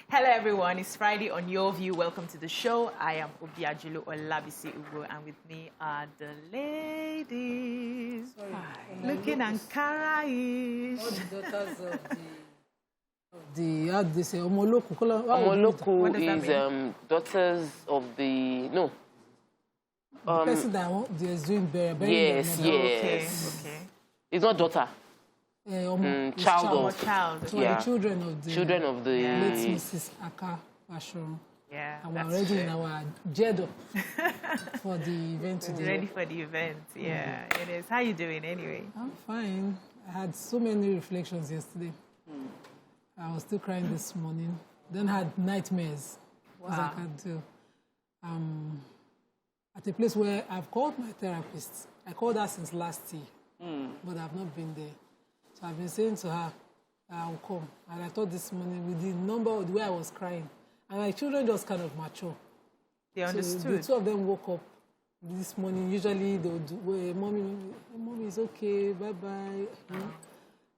Hello, everyone. It's Friday on Your View. Welcome to the show. I am Obiajulo Olabisi Ugo, and with me are the ladies. Looking Ankara-ish. All the daughters of the how do they say, Omoloku. Omoloku is daughters of the, no. The person that is doing burial. Yes. Okay. It's not daughter. Child. So the children of the late Yeah. Mrs. Aka Bashir. Yeah, And we're already in our Jedo for the event today. Ready for the event. Yeah, it is. How you doing anyway? I'm fine. I had so many reflections yesterday. I was still crying this morning. Then had nightmares. Wow. As I can do. At a place where I've called my therapist. I called her since last year, but I've not been there. So I've been saying to her, I'll come. And I thought this morning, with the number of the way I was crying, and my children just kind of mature. They understood. So the two of them woke up this morning. Usually they would do, well, mommy is okay, bye-bye. And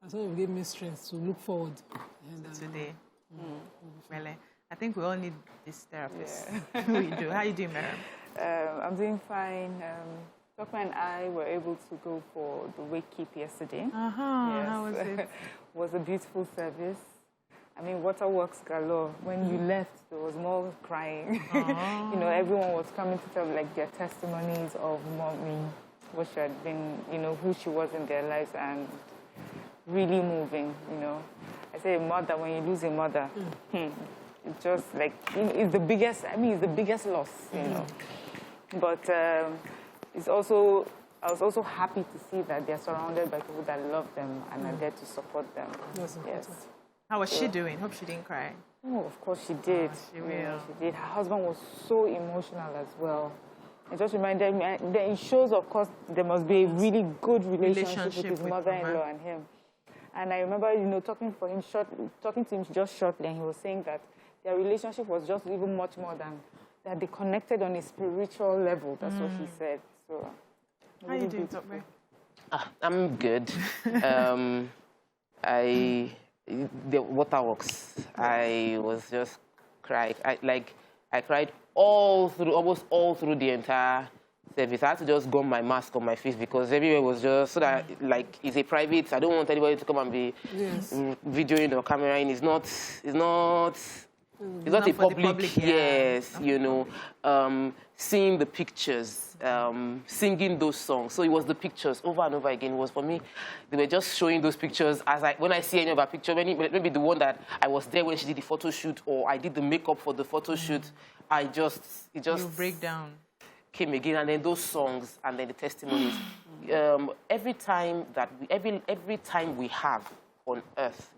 so it gave me strength to look forward. And, Today. Well, I think we all need this therapist. Yeah. We do. How you doing, Miriam? I'm doing fine. Dr. and I were able to go for the wake keep yesterday. Yes. How was it? It was a beautiful service. I mean, waterworks galore. When you left, there was more crying. You know, everyone was coming to tell like their testimonies of mommy, what she had been, you know, who she was in their lives, and really moving. You know, I say a mother, when you lose a mother, it's just like, you know, it's the biggest. I mean, it's the biggest loss. You know, but. It's also, I was also happy to see that they're surrounded by people that love them and are there to support them. Yes. How was she doing? Hope she didn't cry. Oh, of course she did. She will. She did. Her husband was so emotional as well. It just reminded me that it shows, of course, there must be a really good relationship with his mother-in-law and him. And I remember, you know, talking to him just shortly, and he was saying that their relationship was just even much more than that. They connected on a spiritual level. That's what he said. So, how you doing, Dr. I'm good. The waterworks. I was just crying. I cried almost all through the entire service. I had to just gum my mask on my face because everywhere was just so that like it's a private. I don't want anybody to come and be videoing or cameraing. It's not a public. Yes, you know, seeing the pictures. Singing those songs. So it was the pictures over and over again. It was for me, they were just showing those pictures when I see any of our picture, maybe the one that I was there when she did the photo shoot or I did the makeup for the photo shoot, it just you break down. Came again, and then those songs and then the testimonies. Every time we have on earth,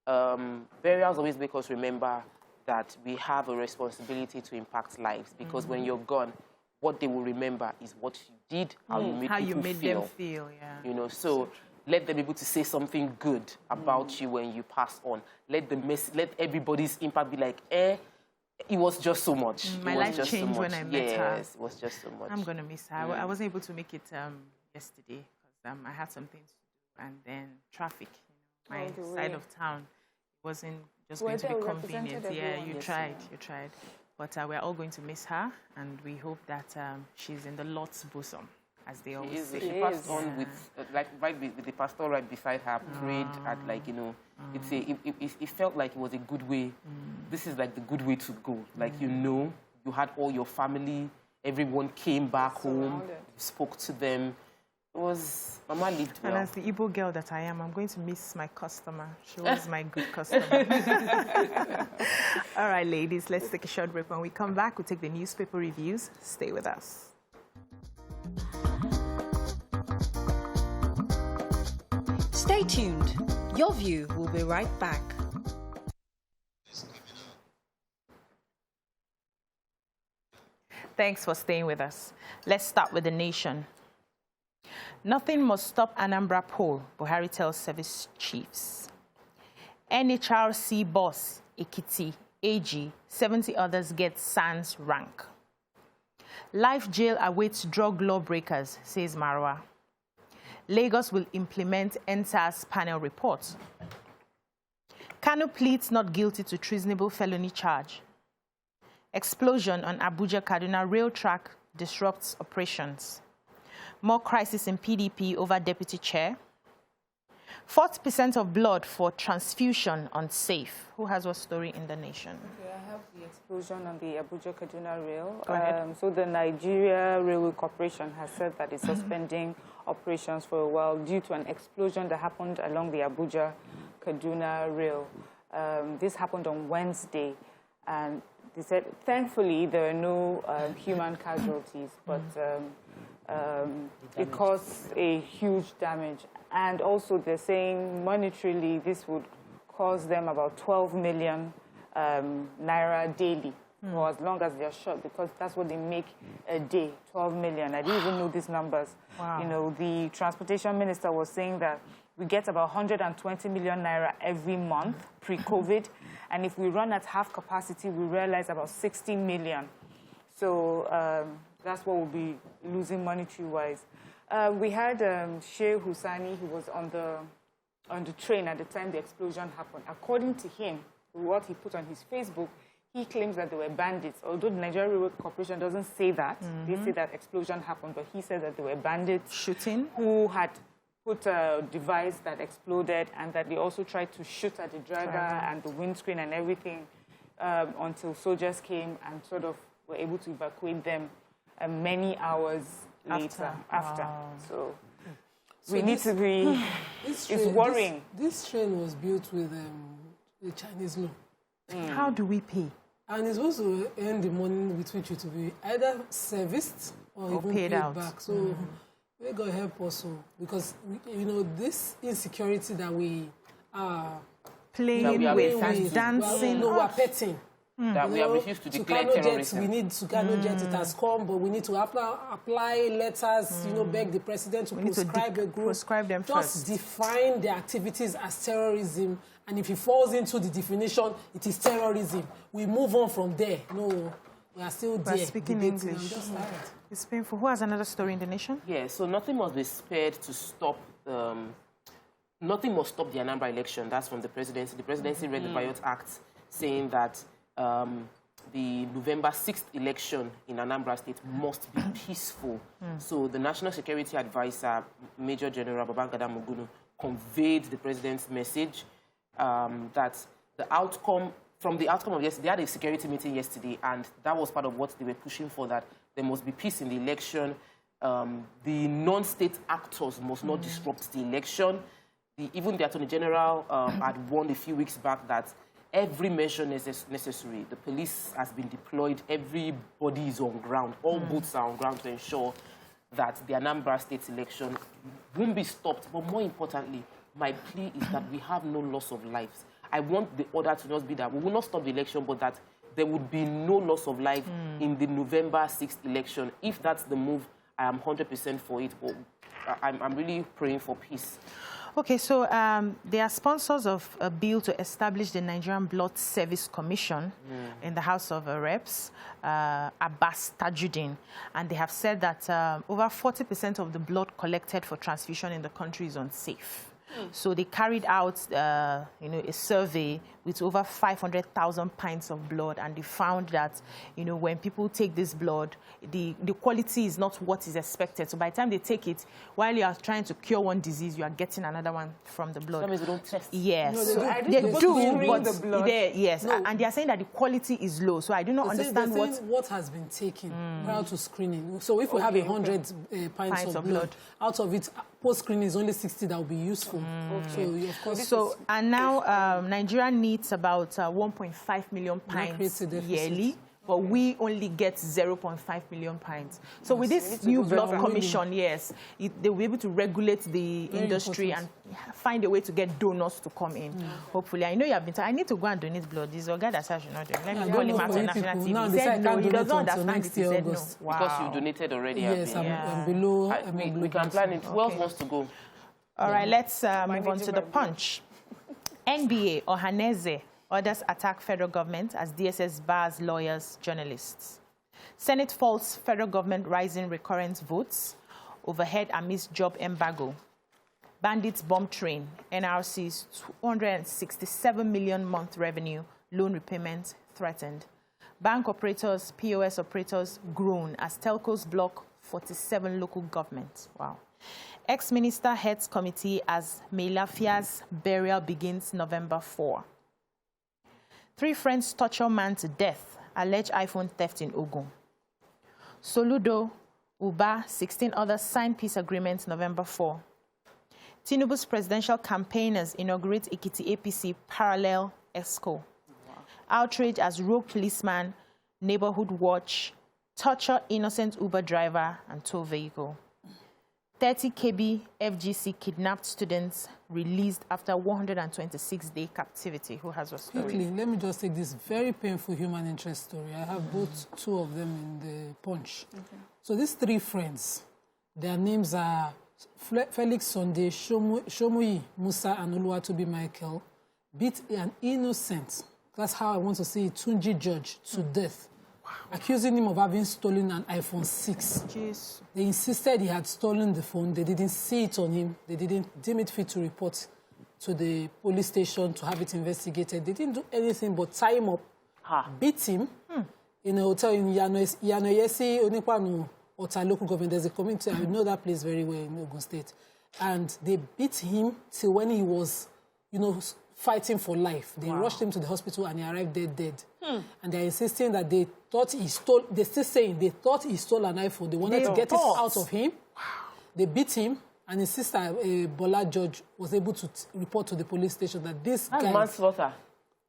burials always make us remember that we have a responsibility to impact lives because when you're gone, what they will remember is what you did, how you made them feel. Yeah. You know, so let them be able to say something good about you when you pass on. Let everybody's impact be like, it was just so much. My life changed when I met her. Yes, it was just so much. I'm gonna miss her. I wasn't able to make it yesterday because I had some things to do, and then traffic. You know, my side of town wasn't just going to be convenient. Yeah, you tried. But we're all going to miss her, and we hope that she's in the Lord's bosom, as they always say. She passed on with, with the pastor right beside her, prayed at, it felt like it was a good way. This is like the good way to go. Like, you know, you had all your family, everyone came back home, spoke to them. It was, Mama lived well. And as the Igbo girl that I am, I'm going to miss my customer. She was my good customer. All right, ladies, let's take a short break. When we come back, we'll take the newspaper reviews. Stay with us. Stay tuned. Your View will be right back. Thanks for staying with us. Let's start with the nation. Nothing must stop Anambra poll, Buhari tells service chiefs. NHRC boss, Ekiti, AG, 70 others get SANS rank. Life jail awaits drug lawbreakers, says Marwa. Lagos will implement NSAS panel report. Kanu pleads not guilty to treasonable felony charge. Explosion on Abuja-Kaduna rail track disrupts operations. More crisis in PDP over deputy chair. 40% of blood for transfusion unsafe. Who has what story in the nation? Okay, I have the explosion on the Abuja-Kaduna rail. Go ahead. So the Nigeria Railway Corporation has said that it's suspending operations for a while due to an explosion that happened along the Abuja-Kaduna rail. This happened on Wednesday, and they said, thankfully, there are no human casualties, but it caused a huge damage. And also, they're saying monetarily, this would cost them about 12 million naira daily for as long as they're shut, because that's what they make a day, 12 million. I didn't even know these numbers. Wow. You know, the transportation minister was saying that we get about 120 million naira every month pre-COVID. And if we run at half capacity, we realize about 60 million. So that's what we'll be losing monetary-wise. We had Sheikh Husani, who was on the train at the time the explosion happened. According to him, what he put on his Facebook, he claims that they were bandits. Although the Nigeria Railway Corporation doesn't say that. They say that explosion happened, but he said that they were bandits. Shooting? Who had put a device that exploded, and that they also tried to shoot at the driver and the windscreen and everything until soldiers came and sort of were able to evacuate them many hours later. Wow. So we need to be... It's worrying. This train was built with the Chinese law. How do we pay? And it's supposed to earn the money with which it to be either serviced or even paid out. back. So may God help us all, because you know this insecurity that we are Playing with and dancing. we're petting. That we have refused to declare terrorism. We need Sukarno jet. It has come, but we need to apply letters. You know, beg the president to prescribe a group. Prescribe them just first. define the activities as terrorism, and if it falls into the definition, it is terrorism. We move on from there. No, we are still there. Speaking debating. English. I'm just tired. It's painful. Who has another story in the nation? Yeah, so nothing must be spared to stop. Nothing must stop the Anambra election. That's from the presidency. The presidency read the Riot Act, saying that the November 6th election in Anambra State must be peaceful. So the National Security Advisor, Major General Babangida Mugunu, conveyed the president's message that the outcome of yesterday, they had a security meeting yesterday, and that was part of what they were pushing for, that there must be peace in the election. The non-state actors must not disrupt the election. Even the Attorney General had warned a few weeks back that every measure necessary, the police has been deployed, everybody is on ground, all boots are on ground to ensure that the Anambra State election won't be stopped. But more importantly, my plea is that we have no loss of lives. I want the order to not be that we will not stop the election, but that there would be no loss of life in the November 6th election. If that's the move, I am 100% for it. But I'm really praying for peace. Okay, so they are sponsors of a bill to establish the Nigerian Blood Service Commission in the House of Reps, Abbas Tajuddin. And they have said that over 40% of the blood collected for transfusion in the country is unsafe. So they carried out, a survey with over 500,000 pints of blood, and they found that, when people take this blood, the quality is not what is expected. So by the time they take it, while you are trying to cure one disease, you are getting another one from the blood. That means they don't test. Yes, No, they do, but the blood. yes, and they are saying that the quality is low. So I do not understand what has been taken prior to screening. So if we have 100 pints of blood, out of it, post-screening is only 60 that will be useful. So, of course. So, and now Nigeria needs about 1.5 million pints yearly, but we only get 0.5 million pints. So with this new blood commission, yes, they will be able to regulate the industry and find a way to get donors to come in. Hopefully, I know you have been. I need to go and donate blood. This is a guy that says you know. Let me call him out on national TV. He said no. He doesn't understand it. He said no. Wow. Because you donated already. Yes, I'm below. We can plan it. Who else wants to go? All right, let's move on to the Punch. NBA Ohaneze orders attack federal government as DSS bars lawyers, journalists. Senate faults federal government rising recurrent votes. Overhead amidst job embargo. Bandits bomb train, NRC's 267 million month revenue, loan repayment threatened. Bank operators, POS operators groan as telcos block 47 local governments. Wow. Ex-minister heads committee as Meilafia's burial begins November 4. 3 friends torture man to death, alleged iPhone theft in Ogun. Soludo, Uba, 16 others signed peace agreements November 4. Tinubu's presidential campaigners inaugurate Ekiti APC parallel ESCO. Wow. Outrage as rogue policeman, neighborhood watch, torture innocent Uber driver and tow vehicle. 30 KB FGC kidnapped students released after 126-day captivity. Who has a story? Quickly, let me just take this very painful human interest story. I have both 2 of them in the Punch. Okay. So these 3 friends, their names are Felix Sunday, Shomuyi Musa, and Oluwatobi Michael, beat an innocent, that's how I want to say it, Tunji George, to death. Accusing him of having stolen an iPhone 6. Jeez. They insisted he had stolen the phone. They didn't see it on him. They didn't deem it fit to report to the police station to have it investigated. They didn't do anything but tie him up, beat him in a hotel in Yanoyesi, Onipanu, Ota local government. There's a community, I know that place very well in Ogun State. And they beat him till when he was, fighting for life. They rushed him to the hospital and he arrived dead. And they're insisting that they thought he stole, they're still saying they thought he stole an iPhone. They wanted to get it out of him. They beat him, and his sister, Bola George, was able to report to the police station that this guy... manslaughter.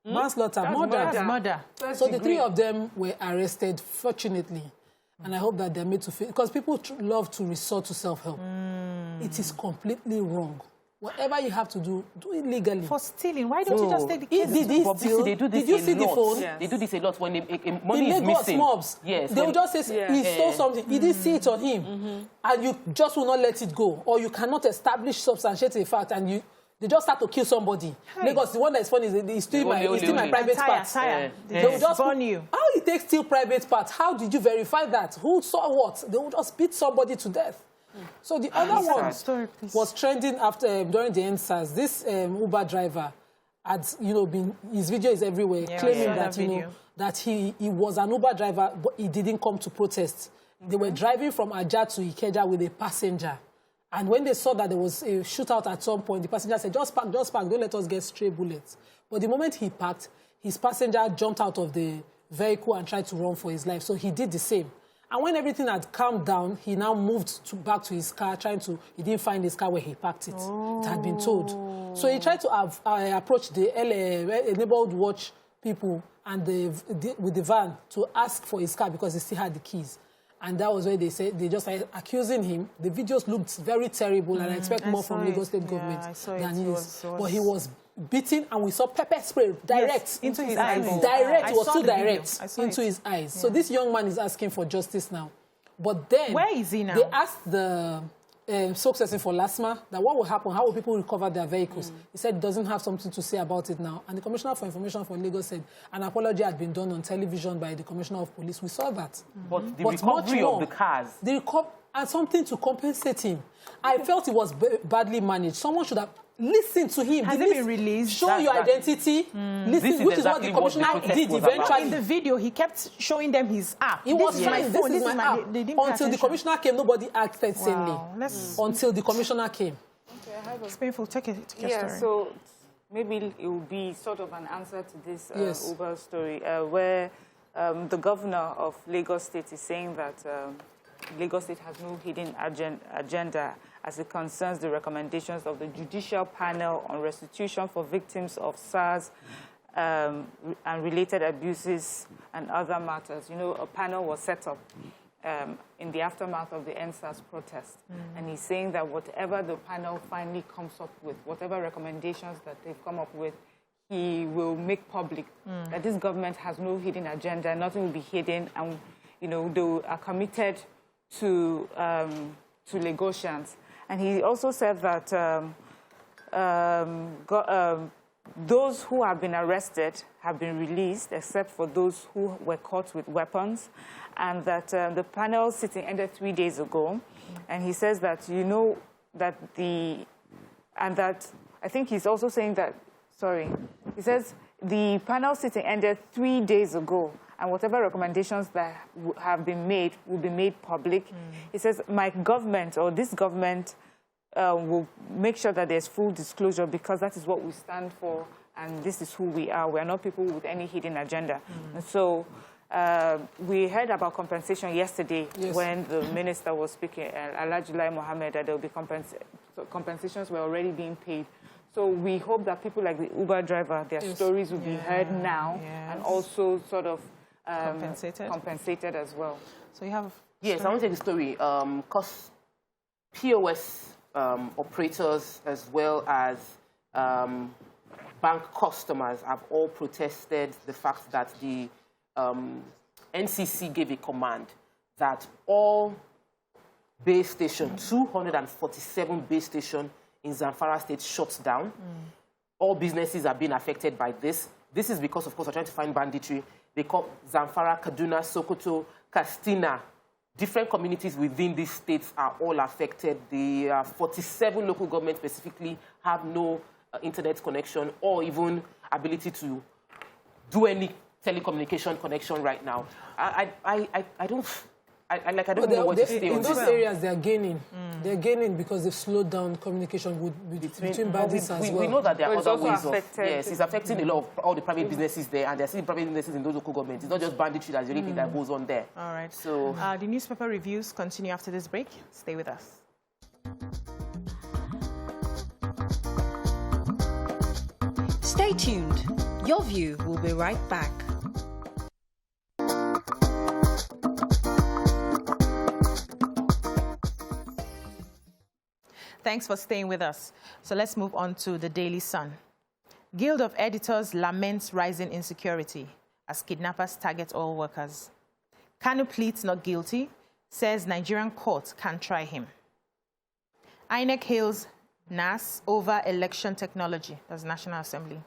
Manslaughter, murder. So the 3 of them were arrested, fortunately. And I hope that they're made to feel... Because people love to resort to self-help. It is completely wrong. Whatever you have to do, do it legally. For stealing, why don't you just take the case? They do this Did you see the phone? Yes. They do this a lot when money is missing. Mobs, yes, they will just say he stole something. He didn't see it on him, and you just will not let it go, or you cannot establish substantiate a fact, and they just start to kill somebody. Hey. Lagos, the one that's funny is he steal my private parts. They will just burn you. How you take steal private parts? How did you verify that? Who saw what? They will just beat somebody to death. So the other one was trending after during the NSAS. This Uber driver had, been, his video is everywhere, claiming that that he was an Uber driver, but he didn't come to protest. They were driving from Ajah to Ikeja with a passenger, and when they saw that there was a shootout at some point, the passenger said, "Just park, don't let us get stray bullets." But the moment he parked, his passenger jumped out of the vehicle and tried to run for his life. So he did the same. And when everything had calmed down, he now moved back to his car, he didn't find his car where he parked it. It had been towed. So he tried to approach the neighborhood watch people and with the van to ask for his car because he still had the keys. And that was where they said, they just started accusing him. The videos looked very terrible, and I expect more from Lagos State government than he is. But he was beaten, and we saw pepper spray direct into his eyes. Direct, it was too direct into his eyes. Yeah. So this young man is asking for justice now. But then, where is he now? They asked the spokesperson for LASMA that what will happen, how will people recover their vehicles? He said he doesn't have something to say about it now. And the Commissioner for Information for Lagos said an apology had been done on television by the Commissioner of Police. We saw that. But the recovery of the cars. And something to compensate him. I felt it was badly managed. Someone should have listened to him. Has it been released? Show your identity. Listen, which is what the Commissioner did eventually. In the video, he kept showing them his app. It was fine. This is my app. Until the Commissioner came, nobody acted sanely. Until the Commissioner came. Okay, it's painful. Take a story. So maybe it will be sort of an answer to this Uber story, where the governor of Lagos State is saying that Lagos State has no hidden agenda as it concerns the recommendations of the Judicial Panel on Restitution for Victims of SARS and related abuses and other matters. A panel was set up in the aftermath of the NSAS protest. And he's saying that whatever the panel finally comes up with, whatever recommendations that they've come up with, he will make public that this government has no hidden agenda, nothing will be hidden, and they are committed to Lagosians. And he also said that those who have been arrested have been released, except for those who were caught with weapons, and that the panel sitting ended 3 days ago. And he says that that the and that I think he's also saying that, sorry, he says the panel sitting ended 3 days ago, and whatever recommendations that have been made will be made public. He says, my government, or this government, will make sure that there's full disclosure, because that is what we stand for, and this is who we are. We are not people with any hidden agenda. And so we heard about compensation yesterday when the minister was speaking, Alhaji Lai Mohammed, that there will be compensations were already being paid. So we hope that people like the Uber driver, their stories will be heard now and also sort of compensated as well. So you have... Yes, I want to take a story. Because POS operators as well as bank customers have all protested the fact that the NCC gave a command that all base stations, 247 base stations in Zamfara State shut down. All businesses are being affected by this. This is because, of course, we're trying to find banditry. They call Zamfara, Kaduna, Sokoto, Katsina. Different communities within these states are all affected. The 47 local governments specifically have no internet connection or even ability to do any telecommunication connection right now. I don't know what to say on this. In those areas, they're gaining. They're gaining because they've slowed down communication between bandits as well. We know that there are other ways of... Yes, it's affecting a lot of all the private businesses there, and they're still private businesses in those local governments. It's not just banditry that's the only thing that goes on there. All right. So the newspaper reviews continue after this break. Stay with us. Stay tuned. Your View will be right back. Thanks for staying with us. So let's move on to the Daily Sun. Guild of Editors laments rising insecurity as kidnappers target oil workers. Kanu pleads not guilty, says Nigerian court can't try him. INEC hails NAS over election technology, that's National Assembly.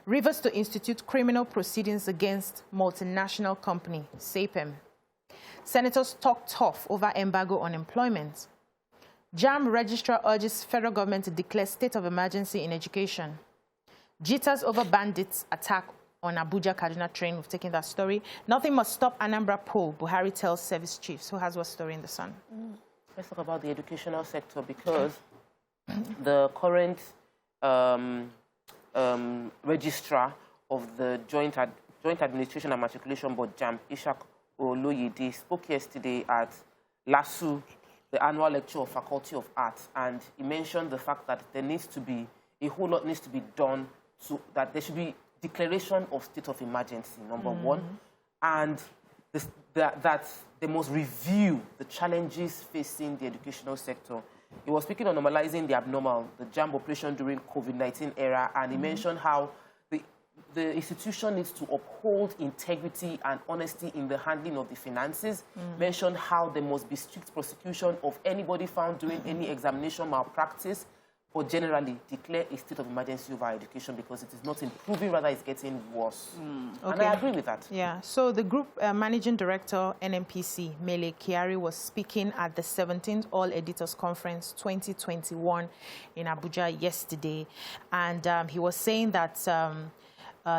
Rivers to institute criminal proceedings against multinational company, SAPEM. Senators talk tough over embargo on employment. JAM registrar urges federal government to declare state of emergency in education. Jitters over bandits attack on Abuja-Kaduna train. We've taken that story. Nothing must stop Anambra poll, Buhari tells service chiefs. Who has what story in the Sun? Let's talk about the educational sector, because the current registrar of the Joint Administration and Matriculation Board, JAM, Ishak Oloyede, spoke yesterday at LASU, the annual lecture of Faculty of Arts, and he mentioned the fact that there needs to be, a whole lot needs to be done, so that there should be declaration of state of emergency, number one, and that they must review the challenges facing the educational sector. He was speaking on normalizing the abnormal, the JAM operation during COVID-19 era, and he mentioned how the institution needs to uphold integrity and honesty in the handling of the finances, mentioned how there must be strict prosecution of anybody found doing any examination malpractice, but generally declare a state of emergency over education because it is not improving, rather it's getting worse. And I agree with that. Yeah, so the group managing director, NNPC, Mele Kyari, was speaking at the 17th All Editors Conference 2021 in Abuja yesterday. And he was saying that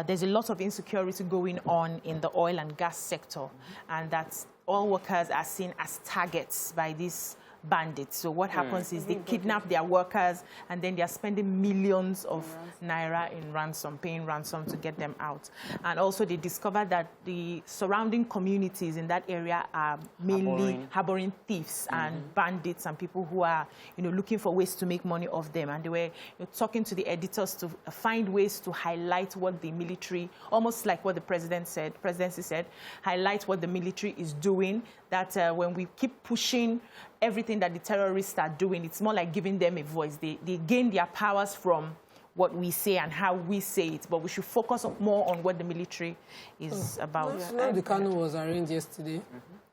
there's a lot of insecurity going on in the oil and gas sector, and that oil workers are seen as targets by these bandits. So what happens is they kidnap their workers, and then they're spending millions of naira in ransom, paying ransom to get them out. And also they discovered that the surrounding communities in that area are mainly harboring thieves and bandits and people who are, looking for ways to make money off them. And they were talking to the editors to find ways to highlight what the military, almost like what the presidency said, highlight what the military is doing, that when we keep pushing everything that the terrorists are doing, it's more like giving them a voice. They gain their powers from what we say and how we say it, but we should focus more on what the military is about. The Kanu was arraigned yesterday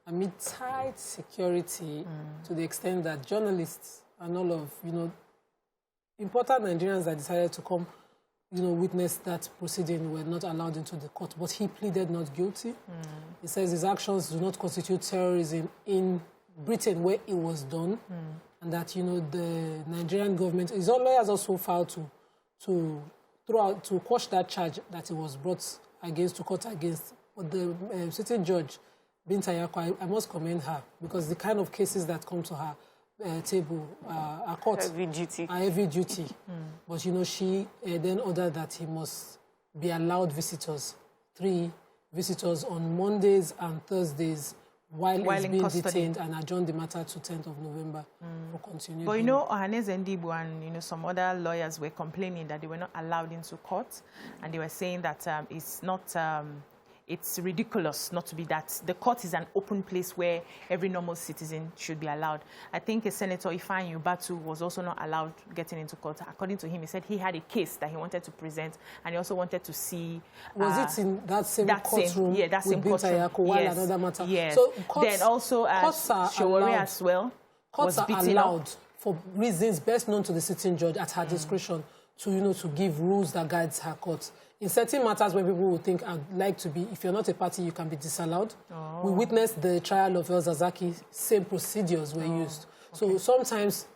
amid tight security to the extent that journalists and all of, important Nigerians that decided to come, witness that proceeding were not allowed into the court, but he pleaded not guilty. He says his actions do not constitute terrorism in Britain where it was done, and that, you know, the Nigerian government, his lawyers also filed to quash that charge that he was brought against, to court against. But the sitting judge, Binta Yako, I must commend her, because the kind of cases that come to her table are court. Heavy duty. Are heavy duty. But, you know, she then ordered that he must be allowed visitors, 3 visitors on Mondays and Thursdays, while he's being detained, and adjourn the matter to 10th of November for continued. But, you know, Ohanes Ndibu and, you know, some other lawyers were complaining that they were not allowed into court, and they were saying that it's not... it's ridiculous not to be that. The court is an open place where every normal citizen should be allowed. I think a Senator Ifeanyi Ubatu was also not allowed getting into court. According to him, he said he had a case that he wanted to present, and he also wanted to see... Was it in that same courtroom? Yeah, that same courtroom. Yes. Another matter? Yes. So then also Shawari as well. Courts are allowed, for reasons best known to the sitting judge at her discretion, to, you know, to give rules that guides her court. In certain matters where people would think, I'd like to be, if you're not a party, you can be disallowed. We witnessed the trial of El Zazaki, same procedures were used. So sometimes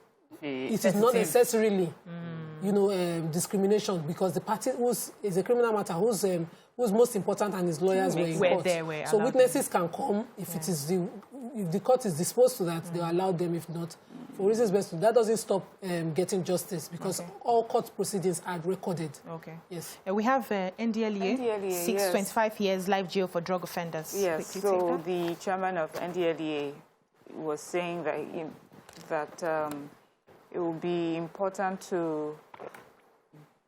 it is not necessarily, you know, discrimination, because the party is a criminal matter whose most important and his lawyers were in court. So witnesses can come if it is if the court is disposed to that, they'll allow them. If not, for reasons best, that doesn't stop getting justice, because all court proceedings are recorded. Okay. Yes. We have NDLEA 25 years life jail for drug offenders. Yes. So the chairman of NDLEA was saying that it will be important to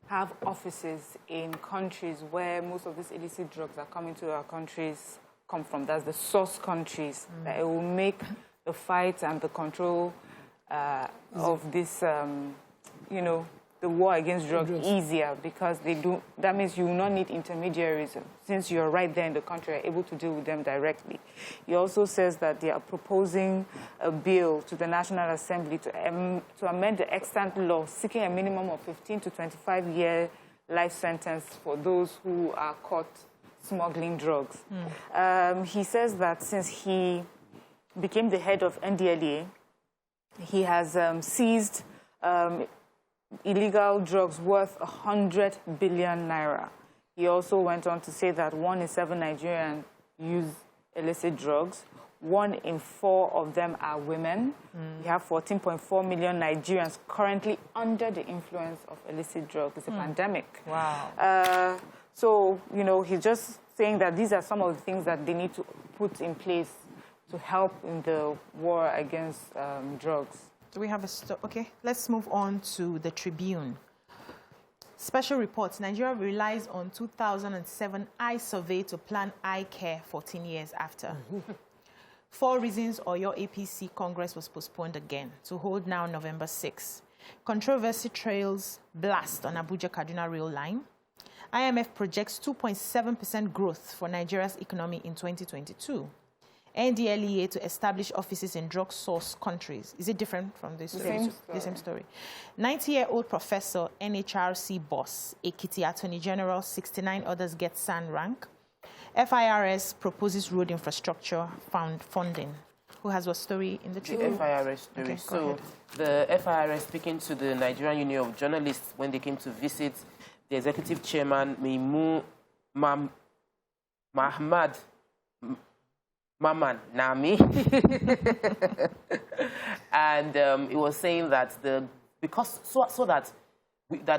have offices in countries where most of these illicit drugs are coming to our countries come from. That's the source countries. That it will make the fight and the control of this, you know, the war against drugs easier, because they do. That means you will not need intermediaries, since you're right there in the country, you're able to deal with them directly. He also says that they are proposing a bill to the National Assembly to amend the extant law, seeking a minimum of 15 to 25-year life sentence for those who are caught smuggling drugs. He says that since he became the head of NDLEA, he has seized illegal drugs worth 100 billion naira. He also went on to say that 1 in 7 Nigerians use illicit drugs. 1 in 4 of them are women. We have 14.4 million Nigerians currently under the influence of illicit drugs. It's a pandemic. Wow. So, you know, he's just saying that these are some of the things that they need to put in place to help in the war against drugs. Do we have a okay, let's move on to the Tribune. Special reports. Nigeria relies on 2007 eye survey to plan eye care 14 years after. 4 reasons Oyo APC Congress was postponed again to hold now November 6. Controversy trails blast on Abuja-Kaduna rail line. IMF projects 2.7% growth for Nigeria's economy in 2022. NDLEA to establish offices in drug source countries. Is it different from this story? The same story. 90-year-old professor, NHRC boss, Ekiti Attorney General, 69 others get SAN rank. FIRS proposes road infrastructure funding. Who has what story in the Tribune? The FIRS story. Okay, so the FIRS speaking to the Nigerian Union of Journalists when they came to visit the executive chairman, Maimu Mahmad Maman Nami, and it was saying that that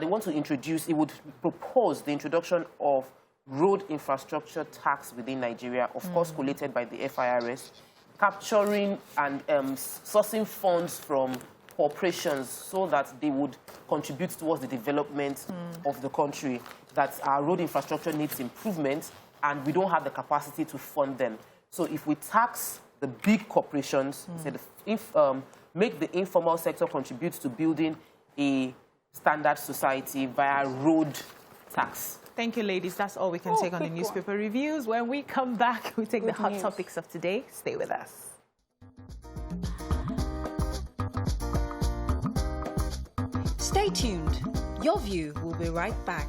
they want to introduce, it would propose the introduction of road infrastructure tax within Nigeria, of course collated by the FIRS, capturing and sourcing funds from corporations so that they would contribute towards the development of the country, that our road infrastructure needs improvement and we don't have the capacity to fund them. So if we tax the big corporations, make the informal sector contribute to building a standard society via road tax. Thank you, ladies. That's all we can take on the newspaper reviews. When we come back, we take the hot topics of today. Stay with us. Stay tuned. Your View will be right back.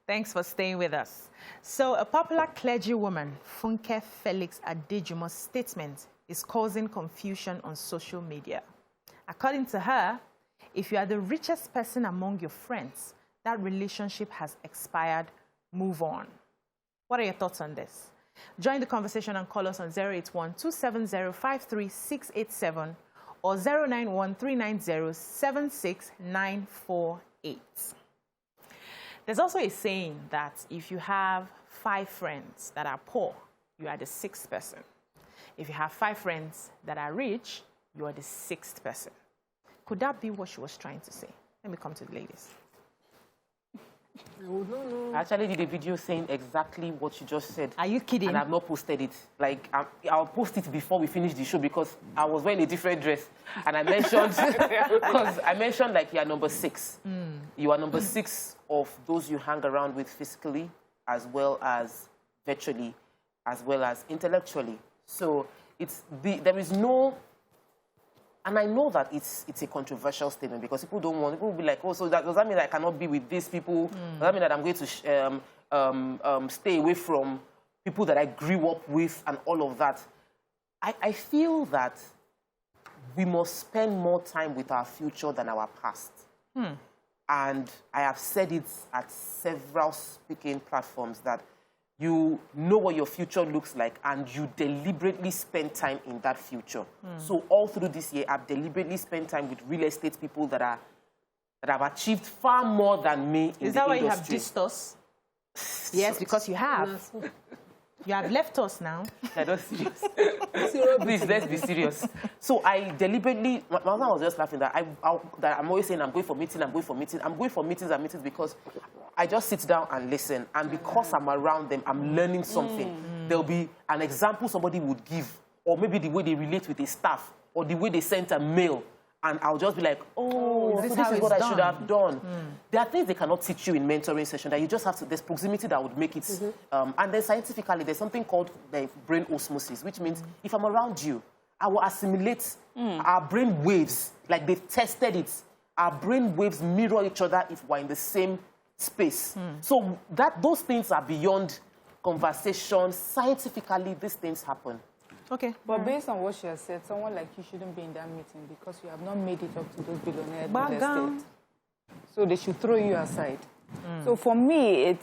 Thanks for staying with us. So a popular clergywoman, Funke Felix-Adejumo's statement is causing confusion on social media. According to her, if you are the richest person among your friends, that relationship has expired, move on. What are your thoughts on this? Join the conversation and call us on 081-270-53687 or 091-390-76948. There's also a saying that if you have 5 friends that are poor, you are the 6th person. If you have 5 friends that are rich, you are the 6th person. Could that be what she was trying to say? Let me come to the ladies. I would not know. I actually did a video saying exactly what you just said. Are you kidding? And I've not posted it. Like, I'll post it before we finish the show because I was wearing a different dress. And I mentioned, because I mentioned like you are number 6. You are number 6 of those you hang around with physically, as well as virtually, as well as intellectually. So there is no, and I know that it's a controversial statement because people will be like, oh, so does that mean that I cannot be with these people? Does that mean that I'm going to stay away from people that I grew up with and all of that? I feel that we must spend more time with our future than our past. And I have said it at several speaking platforms that you know what your future looks like and you deliberately spend time in that future. So all through this year, I've deliberately spent time with real estate people that have achieved far more than me in the industry. Is that why you have dissed us? Yes, because you have. You have left us now. I'm not serious. Please, let's be serious. So I deliberately, my mother was just laughing that I'm always saying I'm going for meetings, I'm going for meetings. I'm going for meetings and meetings because I just sit down and listen. And because I'm around them, I'm learning something. There'll be an example somebody would give, or maybe the way they relate with a staff, or the way they sent a mail. And I'll just be like, oh, this is what I should have done. There are things they cannot teach you in mentoring session that you just have to, there's proximity that would make it. And then scientifically, there's something called the brain osmosis, which means if I'm around you, I will assimilate our brain waves, like they've tested it. Our brain waves mirror each other if we're in the same space. So those things are beyond conversation. Scientifically, these things happen. Okay. But based on what she has said, someone like you shouldn't be in that meeting because you have not made it up to those billionaires real estate. So they should throw you aside. So for me,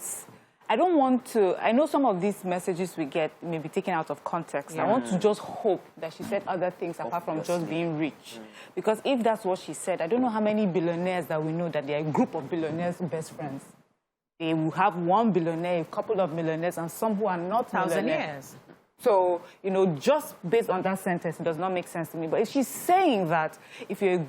I don't want to, I know some of these messages we get may be taken out of context. I want to just hope that she said other things apart from just being rich. Because if that's what she said, I don't know how many billionaires that we know that they are a group of billionaires best friends. They will have one billionaire, a couple of millionaires, and some who are not millionaires. So, you know, just based on that sentence, it does not make sense to me. But if she's saying that if you're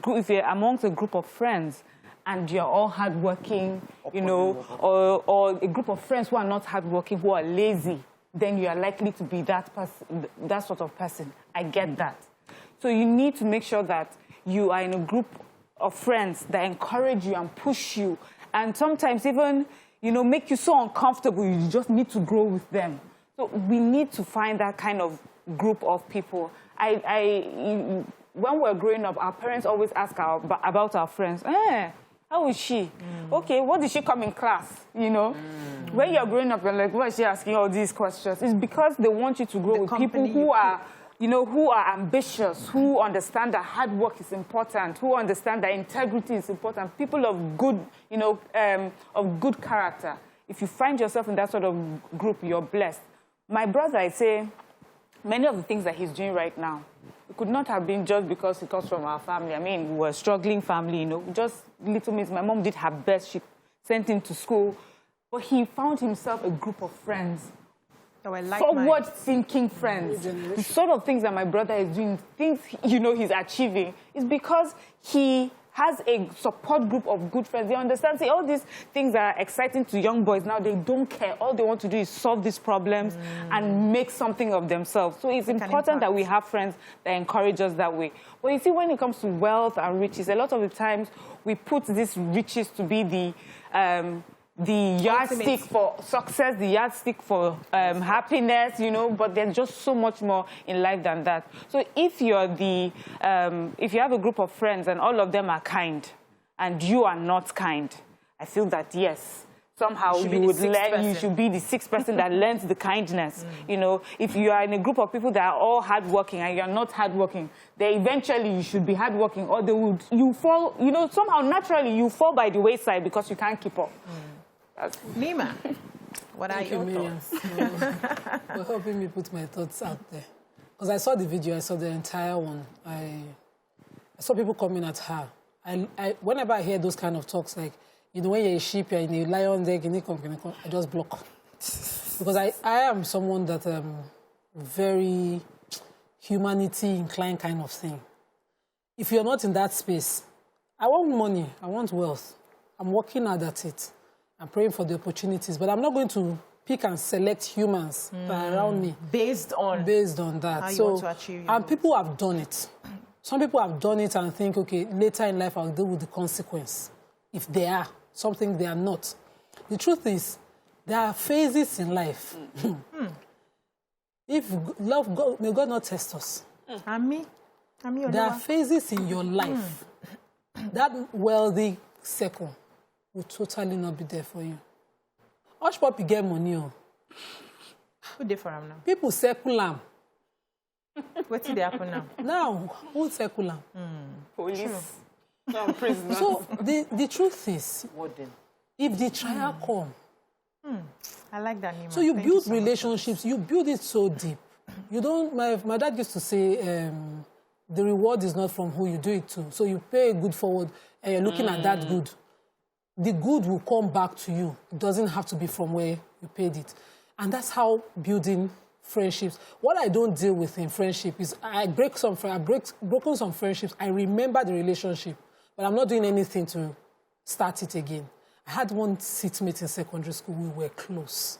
amongst a group of friends and you're all hardworking, you know, or a group of friends who are not hardworking, who are lazy, then you are likely to be that person, that sort of person. I get that. So you need to make sure that you are in a group of friends that encourage you and push you, and sometimes even, you know, make you so uncomfortable. You just need to grow with them. So we need to find that kind of group of people. When we're growing up, our parents always ask about our friends. How is she? Okay, what did she come in class? You know? When you're growing up, you're like, why is she asking all these questions? It's because they want you to grow with people who are, you know, who are ambitious, who understand that hard work is important, who understand that integrity is important, people of good, you know, of good character. If you find yourself in that sort of group, you're blessed. My brother, I say, many of the things that he's doing right now, it could not have been just because he comes from our family. I mean, we were a struggling family, you know, just little means. My mom did her best. She sent him to school. But he found himself a group of friends, forward-thinking friends. The sort of things that my brother is doing, things, you know, he's achieving, is because he has a support group of good friends. They understand, see, all these things that are exciting to young boys now, they don't care. All they want to do is solve these problems and make something of themselves. So it's important that we have friends that encourage us that way. But you see, when it comes to wealth and riches, a lot of the times we put these riches to be the yardstick for success, the yardstick for happiness, you know, but there's just so much more in life than that. So if you're if you have a group of friends and all of them are kind and you are not kind, I feel that, yes, somehow you would learn, you should be the sixth person that learns the kindness. You know, if you are in a group of people that are all hardworking and you're not hardworking, then eventually you should be hardworking, or you fall, you know, somehow naturally you fall by the wayside because you can't keep up. Nima, what are your thoughts? For helping me put my thoughts out there. Because I saw the video, I saw the entire one. I saw people coming at her. Whenever I hear those kind of talks, like, you know, when you're a sheep, you're in a lion deck, I just block. Because I am someone that very humanity-inclined kind of thing. If you're not in that space, I want money, I want wealth. I'm working hard at it. I'm praying for the opportunities, but I'm not going to pick and select humans that are around me. Based on that. How you want to achieve and people have done it. Some people have done it and think, okay, later in life I'll deal with the consequence. If they are something they are not. The truth is, there are phases in life. If love, God, may God not test us. There are phases in your life. That wealthy circle will totally not be there for you. Hush puppy get money. Who dey for am now? People circle am. What did happen now? Now, who circle am? Police. No, prisoners. So the truth is, if the trial come, I like that, Nima. so you build relationships, you build it so deep. You don't. My dad used to say, the reward is not from who you do it to. So you pay a good forward, and you're looking at that good. The good will come back to you. It doesn't have to be from where you paid it. And that's how building friendships. What I don't deal with in friendship is I've broken some friendships. I remember the relationship, but I'm not doing anything to start it again. I had one seatmate in secondary school. We were close.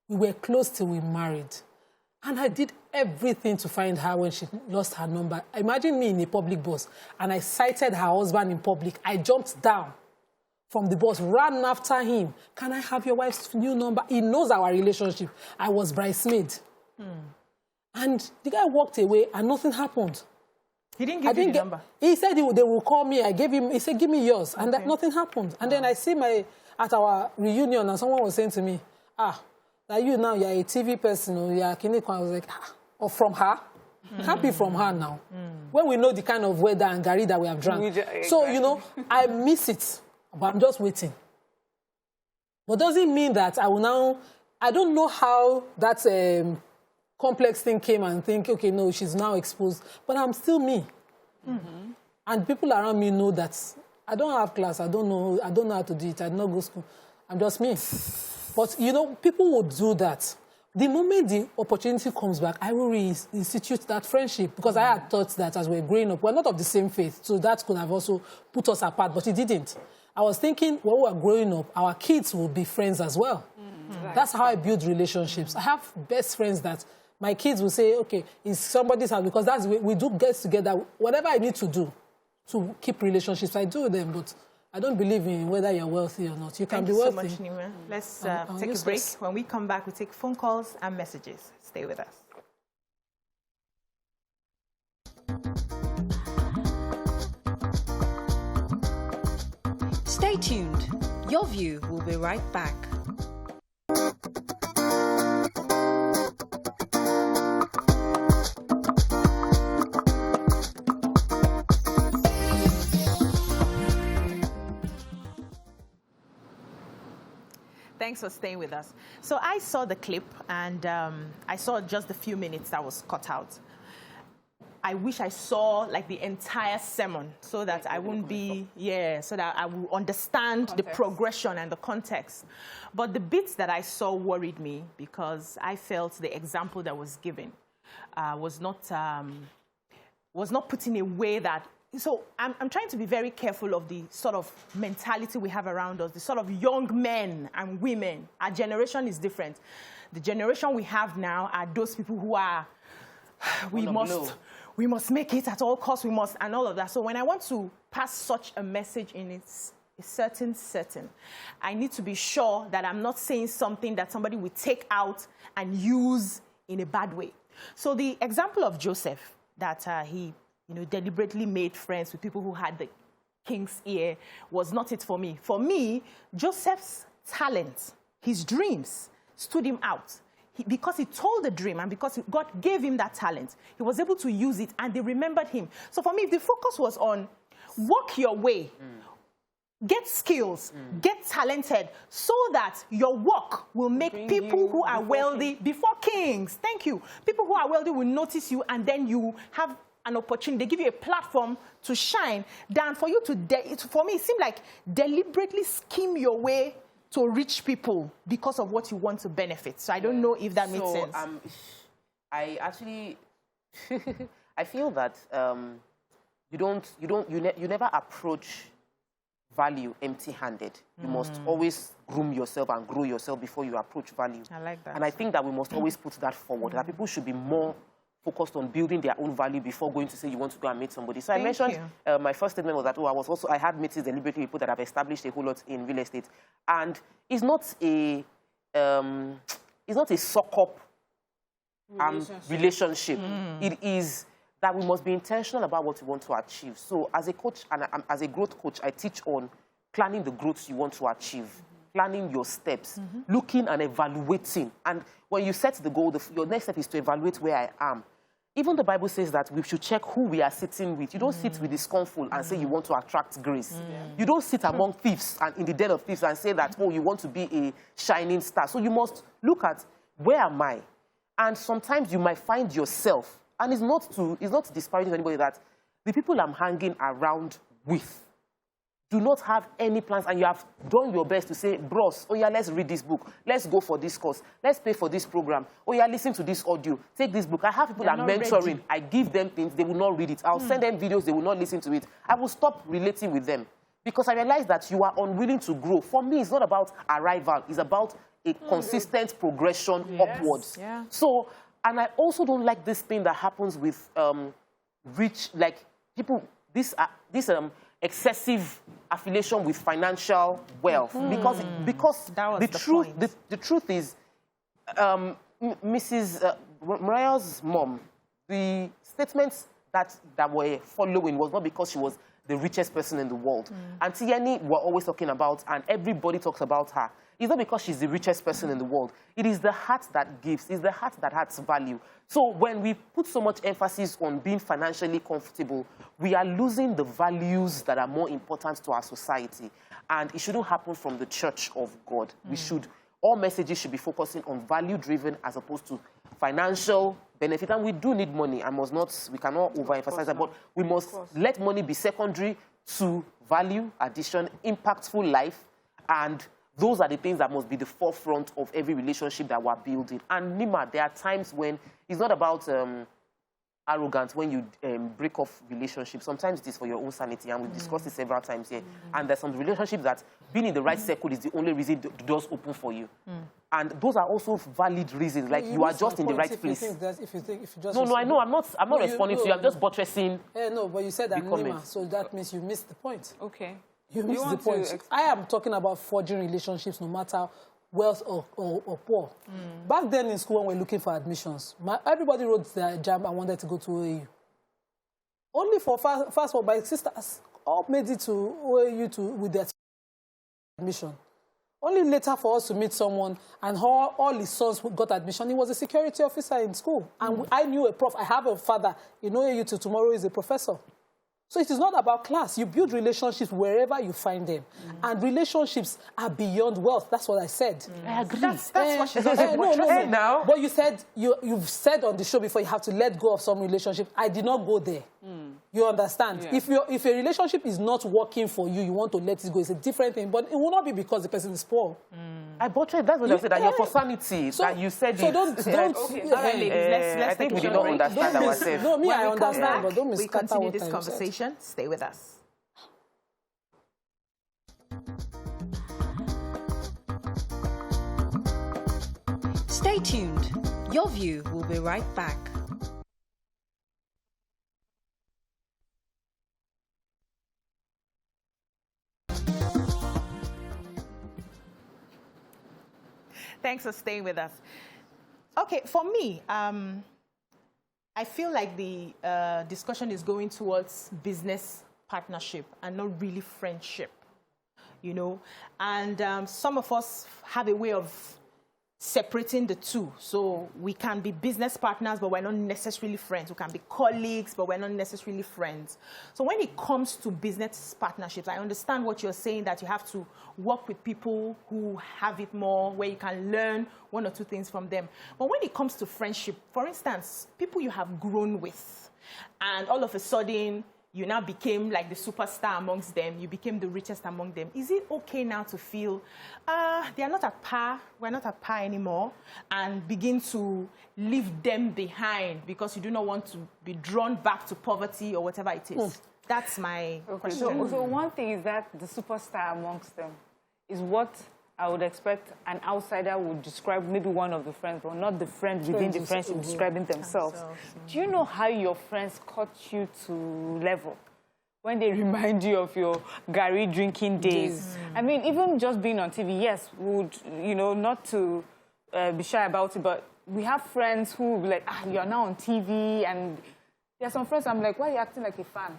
We were close till we married. And I did everything to find her when she lost her number. Imagine me in a public bus, and I sighted her husband in public. I jumped down from the bus, ran after him. Can I have your wife's new number? He knows our relationship. I was bridesmaid. And the guy walked away and nothing happened. He didn't give you the number? He said they will call me. I gave him, he said, give me yours. And nothing happened. And then I see at our reunion, and someone was saying to me, that you now, you're a TV person, or you're a Kineko. I was like, or from her? Can't be from her now. When we know the kind of weather and gari that we have drank. So, you know, I miss it. But I'm just waiting. But doesn't mean that I don't know how that complex thing came and think, okay, no, she's now exposed. But I'm still me. And people around me know that I don't have class. I don't know how to do it. I don't go to school. I'm just me. But, you know, people would do that. The moment the opportunity comes back, I will reinstitute that friendship, because I had thought that as we're growing up, we're not of the same faith, so that could have also put us apart, but it didn't. I was thinking, when we were growing up, our kids will be friends as well. That's how I build relationships. I have best friends that my kids will say, okay, it's somebody's house, because that's we do get together. Whatever I need to do to keep relationships, I do with them, but I don't believe in whether you're wealthy or not. You can be wealthy. Thank you so much, Nima. Let's take a break. When we come back, we take phone calls and messages. Stay with us. Stay tuned. Your View will be right back. Thanks for staying with us. So I saw the clip, and I saw just a few minutes that was cut out. I wish I saw like the entire sermon, so that I wouldn't be, so that I will understand the progression and the context. But the bits that I saw worried me, because I felt the example that was given was not put in a way that. So I'm trying to be very careful of the sort of mentality we have around us, the sort of young men and women. Our generation is different. The generation we have now are those people who are, we must make it at all costs, we must, and all of that. So when I want to pass such a message in its certain, I need to be sure that I'm not saying something that somebody will take out and use in a bad way. So the example of Joseph, that he deliberately made friends with people who had the king's ear, was not it for me. For me, Joseph's talent, his dreams, stood him out. Because he told the dream and because God gave him that talent, he was able to use it and they remembered him. So for me, if the focus was on work your way, get skills, get talented, so that your work will make people who are wealthy before kings. Thank you. People who are wealthy will notice you and then you have an opportunity. They give you a platform to shine than for you to, for me, it seemed like deliberately scheme your way to reach people because of what you want to benefit. So I don't know if that makes sense. I actually, I feel that you never approach value empty-handed. You must always groom yourself and grow yourself before you approach value. I like that. And I think that we must always put that forward, that people should be more focused on building their own value before going to say you want to go and meet somebody. So I mentioned, my first statement was that, I had meetings deliberately with people that have established a whole lot in real estate. And it's not a suck-up relationship. It is that we must be intentional about what we want to achieve. So as a coach and as a growth coach, I teach on planning the growth you want to achieve, planning your steps, looking and evaluating. And when you set the goal, your next step is to evaluate where I am. Even the Bible says that we should check who we are sitting with. You don't sit with the scornful and say you want to attract grace. You don't sit among thieves and in the den of thieves and say that, oh, you want to be a shining star. So you must look at, where am I? And sometimes you might find yourself, and it's not disparaging to anybody, that the people I'm hanging around with do not have any plans, and you have done your best to say, bros, oh yeah, let's read this book. Let's go for this course. Let's pay for this program. Oh yeah, listen to this audio. Take this book. I have people I'm mentoring. Ready. I give them things. They will not read it. I'll send them videos. They will not listen to it. I will stop relating with them because I realize that you are unwilling to grow. For me, it's not about arrival. It's about a consistent progression upwards. Yeah. So, and I also don't like this thing that happens with rich, like people, this excessive affiliation with financial wealth, because the truth is, Mrs. Mariah's mom, the statements that were following was not because she was the richest person in the world. Auntie Yenny were always talking about, and everybody talks about her. It's not because she's the richest person in the world. It is the heart that gives. It's the heart that has value. So when we put so much emphasis on being financially comfortable, we are losing the values that are more important to our society. And it shouldn't happen from the church of God. All messages should be focusing on value-driven as opposed to financial benefit. And we do need money. We cannot overemphasize that, but we must let money be secondary to value addition, impactful life, and those are the things that must be the forefront of every relationship that we're building. And Nima, there are times when it's not about arrogance when you break off relationships. Sometimes it is for your own sanity, and we've discussed it several times here. And there's some relationships that being in the right circle is the only reason the doors open for you. And those are also valid reasons, like you are just in the right place. No, I know, I'm not responding to you, I'm just buttressing. No, but you said that, Nima, so that means you missed the point. Okay. You missed the point. I am talking about forging relationships, no matter wealth or poor. Back then in school, when we were looking for admissions, everybody wrote their exam and wanted to go to OAU. Only for fast forward, my sisters all made it to OAU with their admission. Only later for us to meet someone, and all his sons who got admission, he was a security officer in school. And I knew a prof. I have a father in OAU till tomorrow is a professor. So it is not about class. You build relationships wherever you find them. And relationships are beyond wealth. That's what I said. I agree. That's what she's no. But you said, you've said on the show before, you have to let go of some relationships. I did not go there. You understand? Yeah. If a relationship is not working for you, you want to let it go. It's a different thing. But it will not be because the person is poor. I butchered. That's what I said. That you're for sanity. So, that you said so it. don't. Let's I think we did not understand ourselves. No, me, I understand, but don't we continue this conversation. Stay with us. Stay tuned. Your View will be right back. Thanks for staying with us. Okay, for me, I feel like the discussion is going towards business partnership and not really friendship. you know. And some of us have a way of separating the two. So we can be business partners, but we're not necessarily friends. We can be colleagues, but we're not necessarily friends. So when it comes to business partnerships, I understand what you're saying, that you have to work with people who have it more, where you can learn one or two things from them. But when it comes to friendship, for instance, people you have grown with, and all of a sudden, you now became like the superstar amongst them, you became the richest among them. Is it okay now to feel they are not at par, we're not at par anymore, and begin to leave them behind because you do not want to be drawn back to poverty or whatever it is? That's my question. So one thing is that the superstar amongst them is what I would expect an outsider would describe maybe one of the friends, but not the friend within the friendship describing themselves. Do you know how your friends cut you to level? When they remind you of your Gary drinking days. I mean, even just being on TV, yes, would, you know, not to be shy about it, but we have friends who will be like, you're now on TV, and there are some friends I'm like, why are you acting like a fan?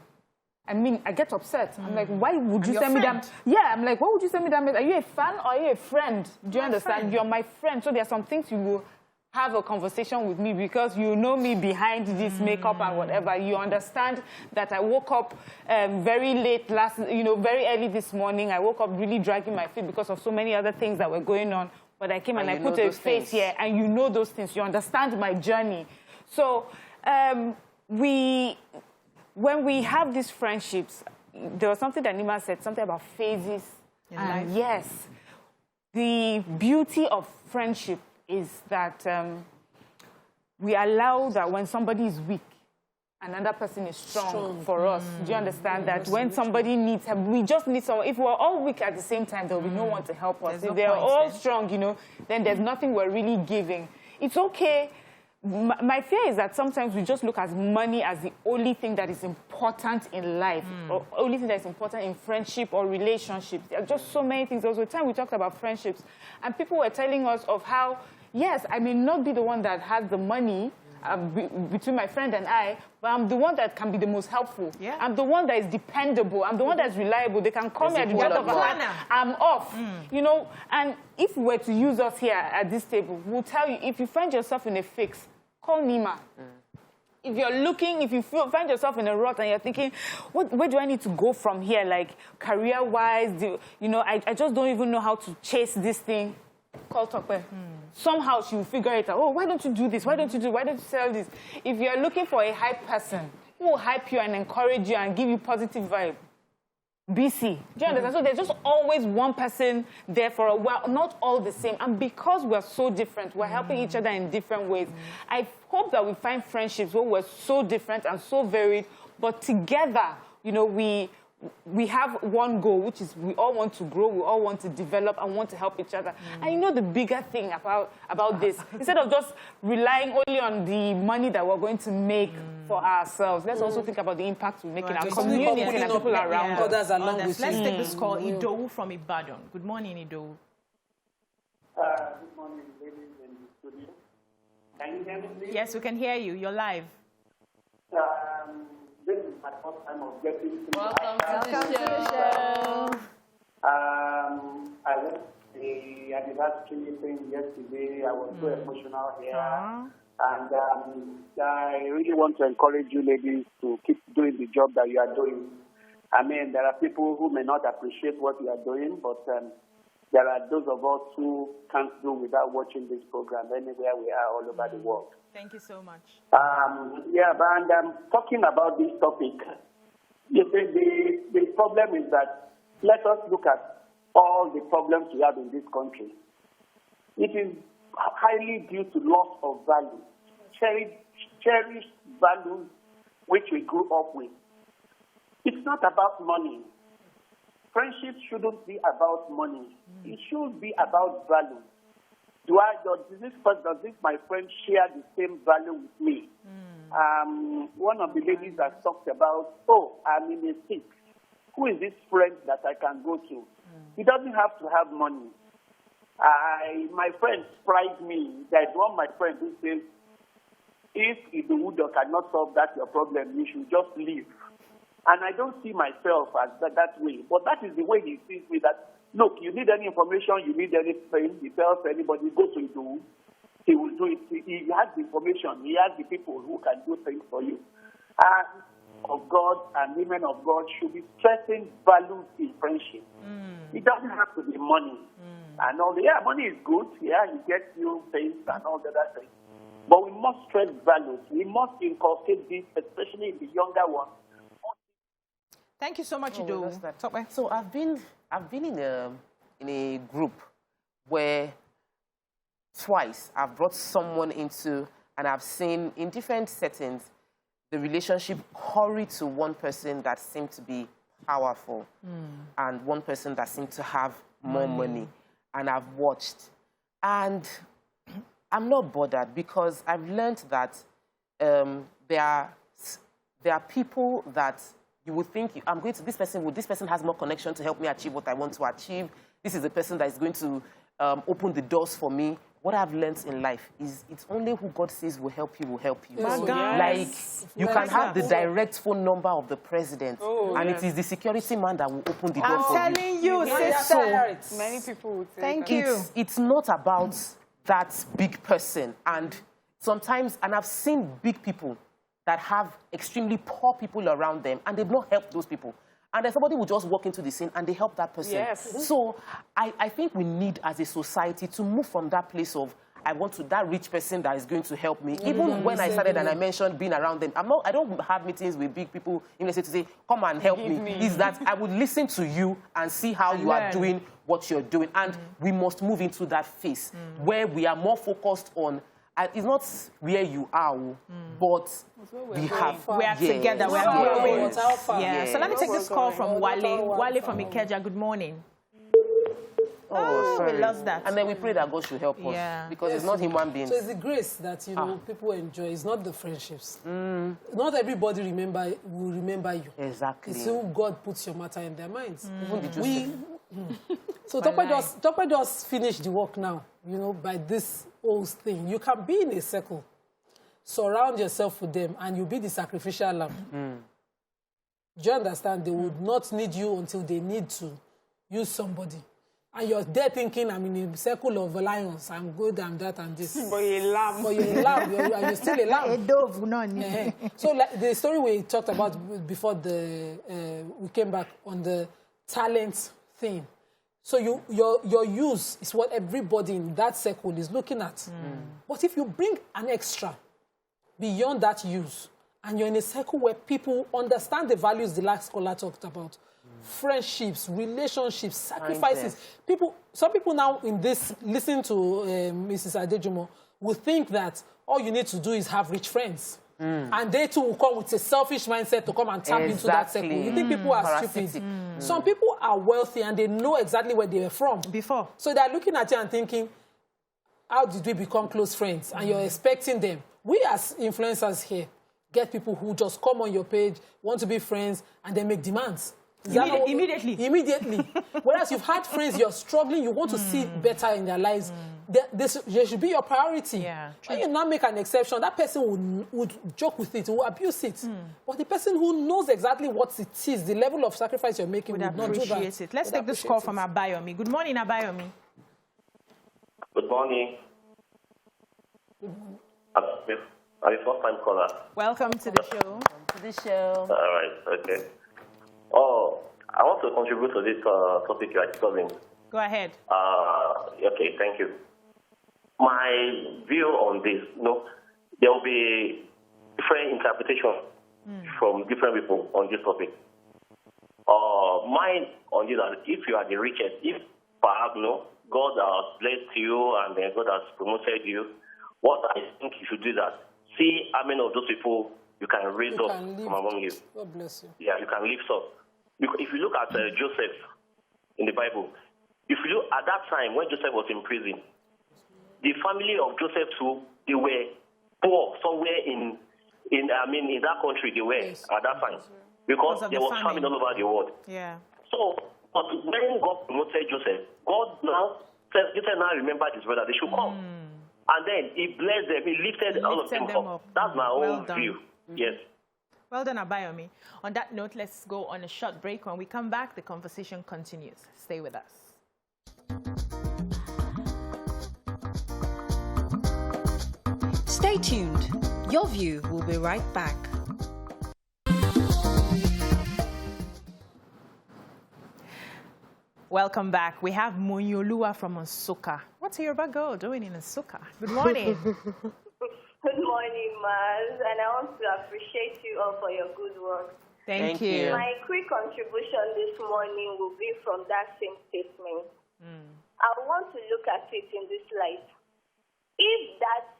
I mean, I get upset. I'm like, why would you send me that? Yeah, I'm like, why would you send me that? Are you a fan or are you a friend? Do you understand? You're my friend. So there are some things you will have a conversation with me because you know me behind this makeup and whatever. You understand that I woke up very late very early this morning. I woke up really dragging my feet because of so many other things that were going on. But I came and I put a face here, and you know those things. You understand my journey. So when we have these friendships, there was something that Nima said, something about phases. And yes, the beauty of friendship is that we allow that when somebody is weak, another person is strong for us. Do you understand that when somebody needs help, we just need someone. If we're all weak at the same time, there will be no one to help us. If they're all strong, you know, then there's nothing we're really giving. It's okay. My fear is that sometimes we just look at money as the only thing that is important in life, or only thing that is important in friendship or relationships. There are just so many things. There was a time we talked about friendships, and people were telling us of how, yes, I may not be the one that has the money between my friend and I, but I'm the one that can be the most helpful. Yeah. I'm the one that is dependable. I'm the one that's reliable. They can call me at the drop of a hat. I'm off. You know, and if we were to use us here at this table, we'll tell you, if you find yourself in a fix, call Nima. If you're looking, if you find yourself in a rut and you're thinking, where do I need to go from here? Like, career-wise, you know, I just don't even know how to chase this thing. Call Tokwe. Somehow she will figure it out. Oh, why don't you do this? Why don't you sell this? If you're looking for a hype person who will hype you and encourage you and give you positive vibe, BC. Do you understand? So there's just always one person there for a while, not all the same. And because we're so different, we're helping each other in different ways. I hope that we find friendships where we're so different and so varied, but together, you know, we have one goal, which is we all want to grow, we all want to develop and want to help each other. And you know the bigger thing about this, instead of just relying only on the money that we're going to make for ourselves, let's also think about the impact we make in our community and the people around us. Let's take this call. Idowu from Ibadan. Good morning, Idowu. Good morning, ladies in the studio. Can you hear me, please? Yes, we can hear you. You're live. This is my first time of getting to Welcome to the show. I went to the anniversary thing yesterday. I was so emotional here. And I really want to encourage you ladies to keep doing the job that you are doing. I mean, there are people who may not appreciate what you are doing, but there are those of us who can't do without watching this program anywhere we are all over the world. Thank you so much. Talking about this topic, you see, the problem is that let us look at all the problems we have in this country. It is highly due to loss of value, cherished values which we grew up with. It's not about money. Friendship shouldn't be about money. It should be about value. Does this my friend share the same value with me? One of the ladies has talked about, I'm in a fix. Who is this friend that I can go to? He doesn't have to have money. My friend surprised me. There's one my friend who says, if Idowu cannot solve that your problem, you should just leave. And I don't see myself as that way. But that is the way he sees me, that, look, you need any information, you need anything, he tells anybody, go to do. He will do it. He has the information. He has the people who can do things for you. And of God and women of God should be stressing values in friendship. It doesn't have to be money. And all the, yeah, money is good. Yeah, you get new things and all the other things. But we must stress values. We must inculcate this, especially in the younger ones. Thank you so much, Ido. So I've been in a group where twice I've brought someone into, and I've seen in different settings the relationship hurry to one person that seemed to be powerful and one person that seemed to have more money. And I've watched. And I'm not bothered because I've learned that there are people that you would think, I'm going to, this person has more connection to help me achieve what I want to achieve. This is the person that is going to open the doors for me. What I've learned in life is it's only who God says will help you, will help you. Yes. Like, you can have the direct phone number of the president, and it is the security man that will open the door for you. I'm telling you, sister. So, many people would say Thank you. It's not about that big person. And sometimes, and I've seen big people that have extremely poor people around them, and they've not helped those people. And then somebody will just walk into the scene and they help that person. Yes. So I think we need, as a society, to move from that place of, I want to, that rich person that is going to help me. Even when I started and I mentioned being around them, I don't have meetings with big people in the city to say, come and help me. Is that I would listen to you and see how you are doing what you're doing. And we must move into that phase where we are more focused on, it's not where you are, but we are together. We are growing. So let me take this call from Wale. Wale from Ikeja. Good morning. Sorry. We lost that. And then we pray that God should help us because it's not human beings. So it's the grace that people enjoy. It's not the friendships. Not everybody will remember you. Exactly. It's who God puts your matter in their minds. So Tope just finished the work now, by this whole thing. You can be in a circle, surround yourself with them, and you'll be the sacrificial lamb. Do you understand? They would not need you until they need to use somebody. And you're there thinking, I'm in a circle of lions, I'm good, I'm that and this. But you're a lamb. But you're a lamb, you're still a lamb. A dove, no. So like the story we talked about before we came back on the talent thing. So your use is what everybody in that circle is looking at. But if you bring an extra beyond that use, and you're in a circle where people understand the values the last caller talked about, friendships, relationships, sacrifices. Some people now in this, listen to Mrs. Adejumo, will think that all you need to do is have rich friends. And they too will come with a selfish mindset to come and tap into that circle. You think people are stupid? Some people are wealthy and they know exactly where they were from before. So they're looking at you and thinking, how did we become close friends? And you're expecting them. We as influencers here get people who just come on your page, want to be friends, and they make demands. Immediately. Whereas you've had friends, you're struggling, you want to see better in their lives. They should be your priority. When you now make an exception, that person would joke with it, will abuse it. But the person who knows exactly what it is, the level of sacrifice you're making, would not do that. Let's take this call from Abayomi. Good morning, Abayomi. Good morning. I'm a first-time caller. Welcome to the show. All right, okay. Oh, I want to contribute to this topic you are discussing. Go ahead. Okay, thank you. My view on this, there will be different interpretations from different people on this topic. Mine on this, if you are the richest, if perhaps God has blessed you and then God has promoted you, what I think you should do that. See how many of those people you can raise up from among you. God bless you. Yeah, you can lift up. If you look at Joseph in the Bible, if you look at that time when Joseph was in prison, the family of Joseph too, they were poor somewhere in that country. They were at that time because there was famine all over the world. Yeah. So, but when God promoted Joseph, God now said, Joseph now remembered his brother. They should come, and then He blessed them. He lifted all of them up. That's my own view. Yes. Well done, Abayomi. On that note, let's go on a short break. When we come back, the conversation continues. Stay with us. Stay tuned. Your View will be right back. Welcome back. We have Monyolua from Nsukka. What's a Yoruba girl doing in Nsukka? Good morning. Good morning, Maz, and I want to appreciate you all for your good work. Thank you. My quick contribution this morning will be from that same statement. I want to look at it in this light. If that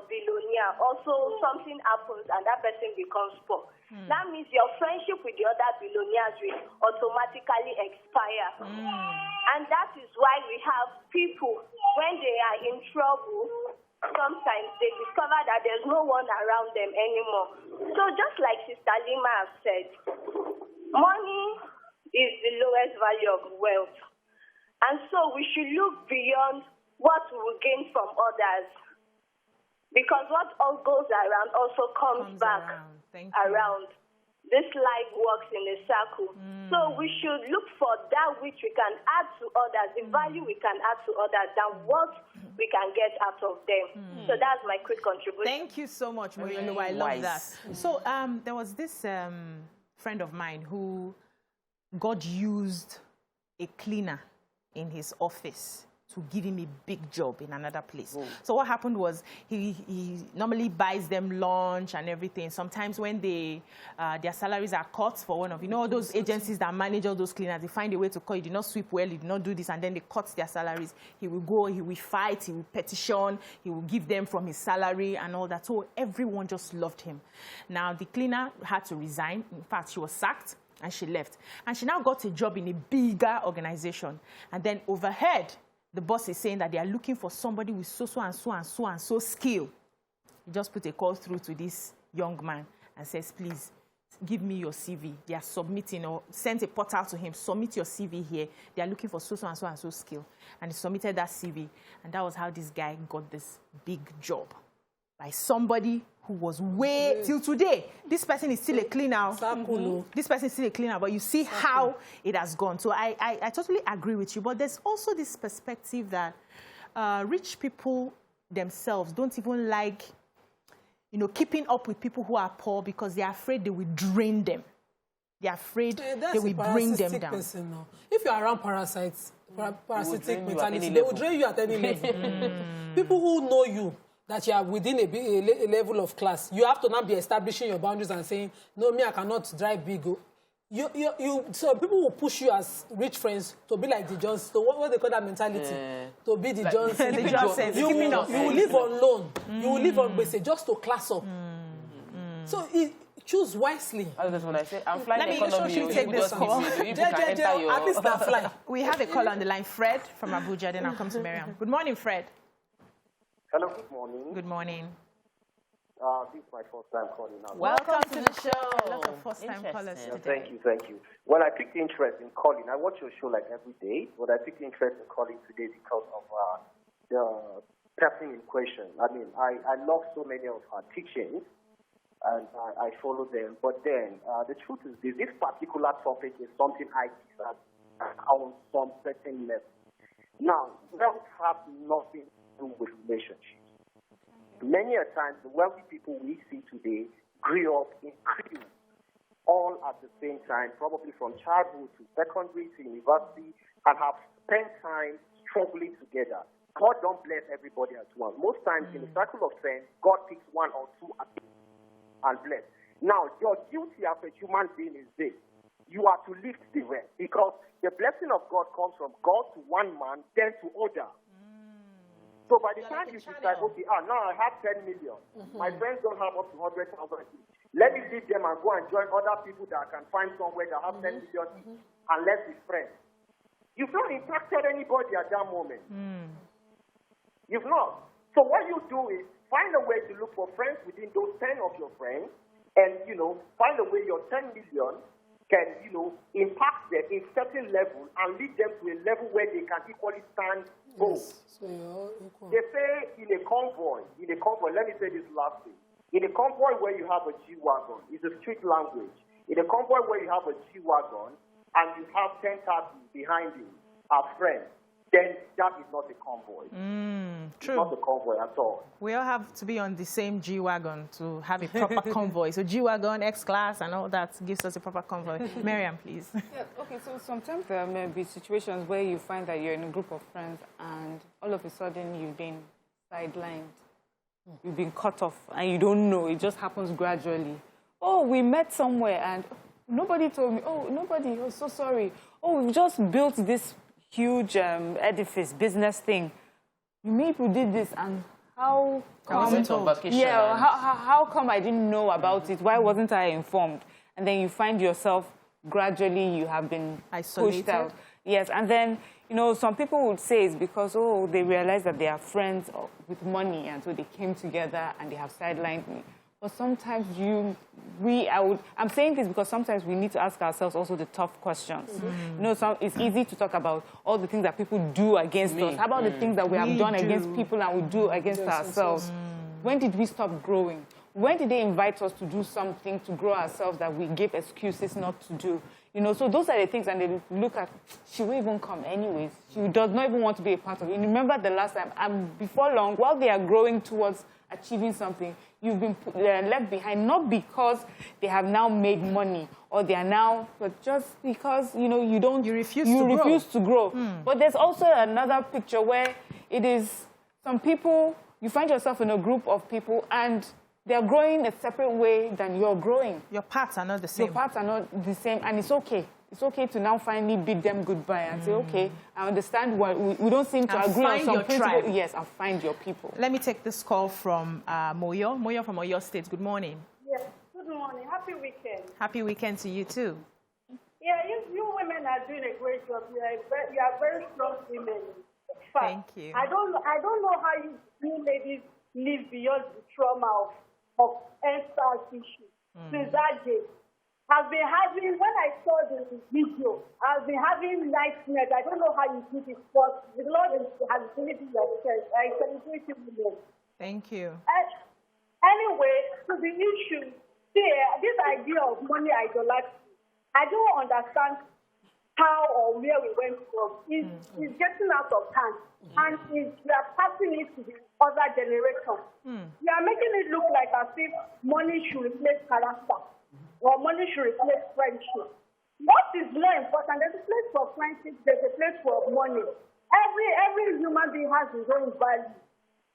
billionaire also something happens and that person becomes poor, that means your friendship with the other billionaires will automatically expire. And that is why we have people, when they are in trouble, sometimes they discover that there's no one around them anymore. So just like Sister Lima has said, money is the lowest value of wealth. And so we should look beyond what we will gain from others. Because what all goes around also comes back around. This life works in a circle. So we should look for that which we can add to others, the value we can add to others, than what we can get out of them. So that's my quick contribution. Thank you so much, Monyolua. I love that. So there was this friend of mine who God used a cleaner in his office to give him a big job in another place. So what happened was he normally buys them lunch and everything. Sometimes when their salaries are cut for one of, those agencies that manage all those cleaners, they find a way to cut. You did not sweep well, you did not do this, and then they cut their salaries. He will go, he will fight, he will petition, he will give them from his salary and all that. So everyone just loved him. Now the cleaner had to resign. In fact, she was sacked and she left. And she now got a job in a bigger organization. And then overheard, the boss is saying that they are looking for somebody with so and so skill. He just put a call through to this young man and says, please, give me your CV. They are submitting, or sent a portal to him, submit your CV here. They are looking for so and so skill. And he submitted that CV. And that was how this guy got this big job. By somebody who was till today. This person is still a cleaner. This person is still a cleaner, but you see how it has gone. So I totally agree with you. But there's also this perspective that rich people themselves don't even like, keeping up with people who are poor because they are afraid they will drain them. They are afraid they will bring them down. Person, no. If you are around parasites, parasitic mentality, they will drain you at any level. People who know you, that you are within a level of class, you have to now be establishing your boundaries and saying, no, me, I cannot drive big. So people will push you as rich friends to be like the Jones. So what they call that mentality? To be the Jones. You will live on loan. You will live on basic just to class up. So choose wisely. That's what I say. I'm flying economy. Let me take this call. At least I fly. We have a call on the line. Fred from Abuja. Then I'll come to Miriam. Good morning, Fred. Hello, good morning. Good morning. This is my first time calling now. Welcome to the show. A lot of first-time callers today. Thank you. Well, I picked interest in calling. I watch your show like every day, but I picked interest in calling today because of the person in question. I mean, I love so many of her teachings, and I follow them. But then, the truth is this particular topic is something I dislike on some certain level. Now, wealth has nothing with relationships. Many a times, the wealthy people we see today grew up in crews, all at the same time, probably from childhood to secondary to university, and have spent time struggling together. God don't bless everybody at once. Most times, in a circle of friends, God picks one or two and bless. Now, your duty as a human being is this: you are to lift the rest, because the blessing of God comes from God to one man, then to other. So by the time you decide, okay, now I have 10 million. My friends don't have up to 100,000 each. Let me leave them and go and join other people that I can find somewhere that have 10 million each, and let's be friends. You've not impacted anybody at that moment. You've not. So what you do is find a way to look for friends within those 10 of your friends, and, find a way your 10 million can, impact them in certain level and lead them to a level where they can equally stand both. So they say in a convoy, let me say this last thing. In a convoy where you have a G-Wagon, it's a street language. In a convoy where you have a G-Wagon and you have 10 taxis behind you, our friends, then that is not a convoy. True. It's not a convoy at all. We all have to be on the same G-Wagon to have a proper convoy. So G-Wagon, X-Class, and all that gives us a proper convoy. Miriam, please. Yeah, okay, so sometimes there may be situations where you find that you're in a group of friends and all of a sudden you've been sidelined. You've been cut off and you don't know. It just happens gradually. Oh, we met somewhere and nobody told me. Oh, nobody. Oh, so sorry. Oh, we've just built this huge edifice, business thing. Maybe we did this and how come? Yeah, how come I didn't know about it? Why wasn't I informed? And then you find yourself gradually you have been isolated. Pushed out. Yes, and then, you know, some people would say it's because, oh, they realize that they are friends with money and so they came together and they have sidelined me. But sometimes I'm saying this because sometimes we need to ask ourselves also the tough questions. You know, it's easy to talk about all the things that people do against us. How about the things that we have done against people and we do against ourselves? When did we stop growing? When did they invite us to do something to grow ourselves that we give excuses not to do? You know, so those are the things, and they look at, she will even come anyways. She does not even want to be a part of it. And remember the last time, and before long, while they are growing towards achieving something, you've been left behind, not because they have now made money or they are now, but just because, you know, you refuse to grow. But there's also another picture where it is some people, you find yourself in a group of people and they're growing a separate way than you're growing. Your paths are not the same. Your paths are not the same, and it's okay. It's okay to now finally bid them goodbye and say, okay, I understand why we don't seem to agree on some principles. Yes, I'll find your people. Let me take this call from Moyo. Moyo from Oyo State. Good morning. Yes, good morning. Happy weekend. Happy weekend to you too. Yeah, you women are doing a great job. You are very strong women. Thank you. I don't know how you ladies live beyond the trauma of SARS issues. Since that day, I've been having, when I saw the video, I've been having nightmares. I don't know how you do this, but the Lord has given your church. I celebrate you. Thank you. Anyway, to the issue, this idea of money idolatry, I don't understand how or where we went from. It's getting out of hand, and we are passing it to the other generation. We are making it look like as if money should replace character, or money should replace friendship. What is more important? There's a place for friendship, there's a place for money. Every human being has his own value.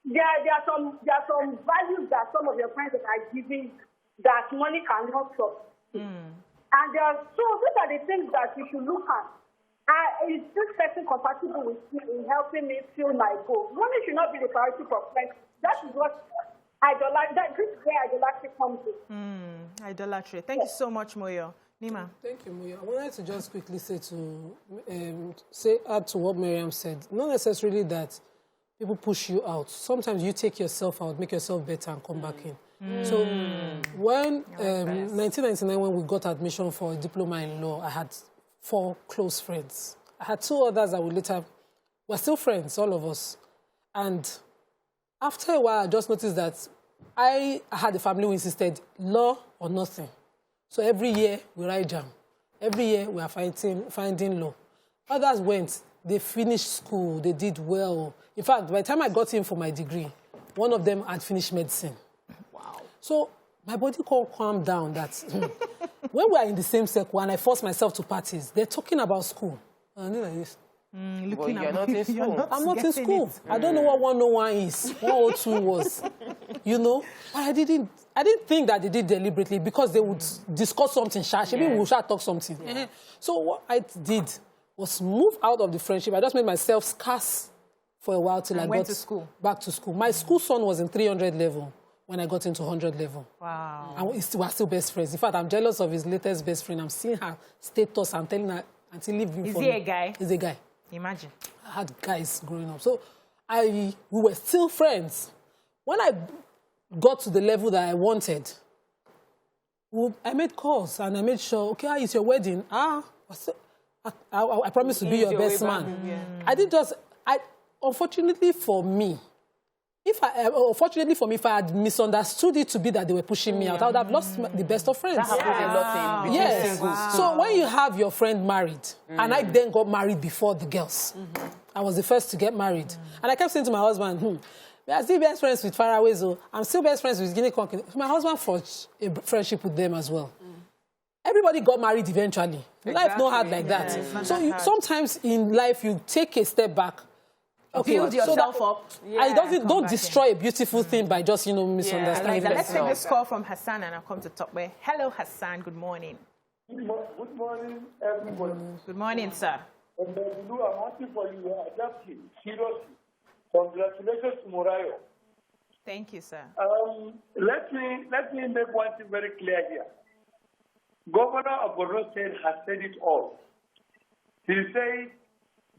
There are some values that some of your friends are giving that money cannot substitute. And those are the things that you should look at. Is this person compatible with me in helping me feel my goal? Money should not be the priority for friends. That is what this is where idolatry comes in. Idolatry. Thank you so much, Moyo. Nima. Thank you, Moyo. I wanted to just quickly add to what Miriam said. Not necessarily that people push you out. Sometimes you take yourself out, make yourself better, and come back in. So when 1999, when we got admission for a diploma in law, I had 4 close friends. I had 2 others that were still friends, all of us. And after a while, I just noticed that I had a family who insisted law or nothing. So every year we write jam. Every year we are finding law. Others went, they finished school, they did well. In fact, by the time I got in for my degree, one of them had finished medicine. So my body can't calm down that when we are in the same circle and I force myself to parties, they're talking about school. And like this. Looking at not in school. I'm not in school. I don't know what 101 is. 102 was. You know? But I didn't think that they did deliberately because they would discuss something. Maybe we should talk something. So what I did was move out of the friendship. I just made myself scarce for a while till I got back to school. My school son was in 300 level when I got into 100 level. Wow. And we're still best friends. In fact, I'm jealous of his latest best friend. I'm seeing her status. I'm telling her until leave him. Is he a guy? He's a guy. Imagine. I had guys growing up. So we were still friends. When I got to the level that I wanted, I made calls and I made sure, okay, how is your wedding? I promise to be your best man. I did just, unfortunately for me, Fortunately for me, if I had misunderstood it to be that they were pushing me out, I would have lost the best of friends. That happens a lot in Yes. singles. Wow. So when you have your friend married, and I then got married before the girls, I was the first to get married. And I kept saying to my husband, we are still best friends with Faraway, so I'm still best friends with Guinea Conkin. My husband forged a friendship with them as well. Everybody got married eventually. Exactly. Life not hard like that. So sometimes in life, you take a step back. Okay, build yourself up. Don't destroy a beautiful thing by just, misunderstanding. Let's take this call from Hassan and I'll come to talk with. Hello, Hassan. Good morning. Good morning, everybody. Good morning, sir. I'm happy for you. Adapting. Seriously. Congratulations to Morayo. Thank you, sir. Let me make one thing very clear here. Governor of Borno State has said it all. He said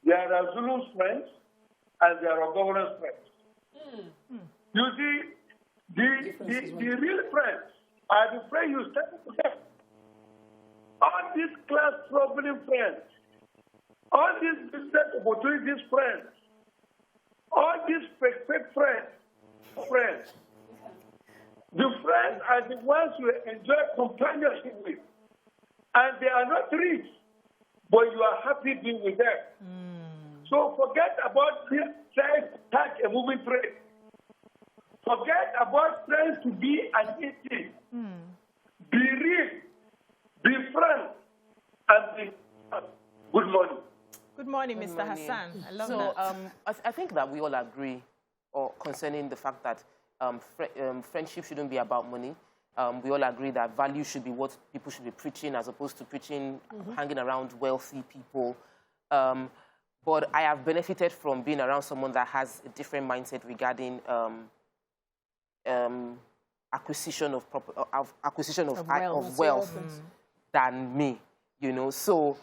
there are Zulu friends and there are governor's friends. You see, the real friends are the friends you stand with them. All these class troubling friends, all these business opportunities friends, all these fake friends. The friends are the ones you enjoy companionship with. And they are not rich, but you are happy being with them. So forget about this trying to touch a moving train. Forget about trying to be an idiot. Be real, be frank, and be good morning. Good morning, Mr. Hassan. I love that. I think that we all agree concerning the fact that friendship shouldn't be about money. We all agree that value should be what people should be preaching as opposed to preaching, hanging around wealthy people. But I have benefited from being around someone that has a different mindset regarding acquisition of wealth than me, So,